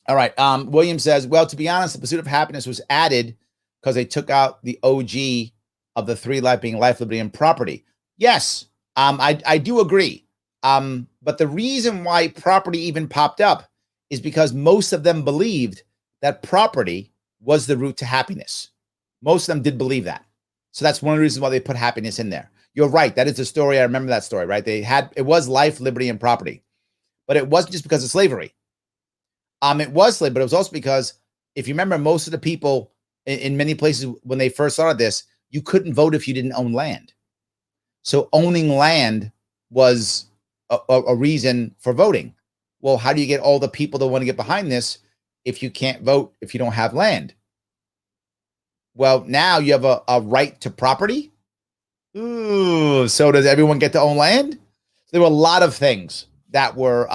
All right. William says, well, to be honest, the pursuit of happiness was added because they took out the OG of the three life being life, liberty, and property. Yes, I do agree. But the reason why property even popped up is because most of them believed that property was the route to happiness. Most of them did believe that. So that's one of the reasons why they put happiness in there. You're right. That is the story. I remember that story, right? It was life, liberty, and property. But it wasn't just because of slavery. It was slavery, but it was also because, if you remember, most of the people in many places when they first started this, you couldn't vote if you didn't own land. So owning land was a reason for voting. Well, how do you get all the people that want to get behind this if you can't vote, if you don't have land? Well, now you have a right to property. Ooh, so does everyone get to own land? There were a lot of things that were,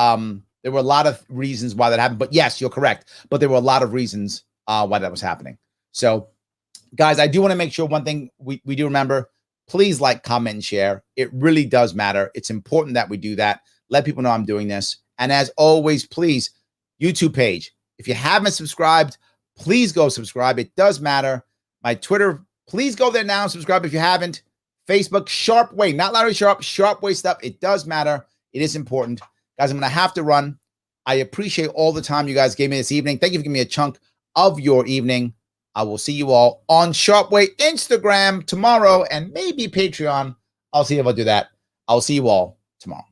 there were a lot of reasons why that happened. But yes, you're correct. But there were a lot of reasons why that was happening. So, guys, I do want to make sure one thing we do remember, Please like, comment, and share. It really does matter. It's important that we do that. Let people know I'm doing this. And as always, please, YouTube page. If you haven't subscribed, please go subscribe. It does matter. My Twitter, please go there now and subscribe if you haven't. Facebook, Sharpe Way, not Larry Sharpe, Sharpe Way stuff. It does matter. It is important. Guys, I'm going to have to run. I appreciate all the time you guys gave me this evening. Thank you for giving me a chunk of your evening. I will see you all on Sharpe Way Instagram tomorrow and maybe Patreon. I'll see if I'll do that. I'll see you all tomorrow.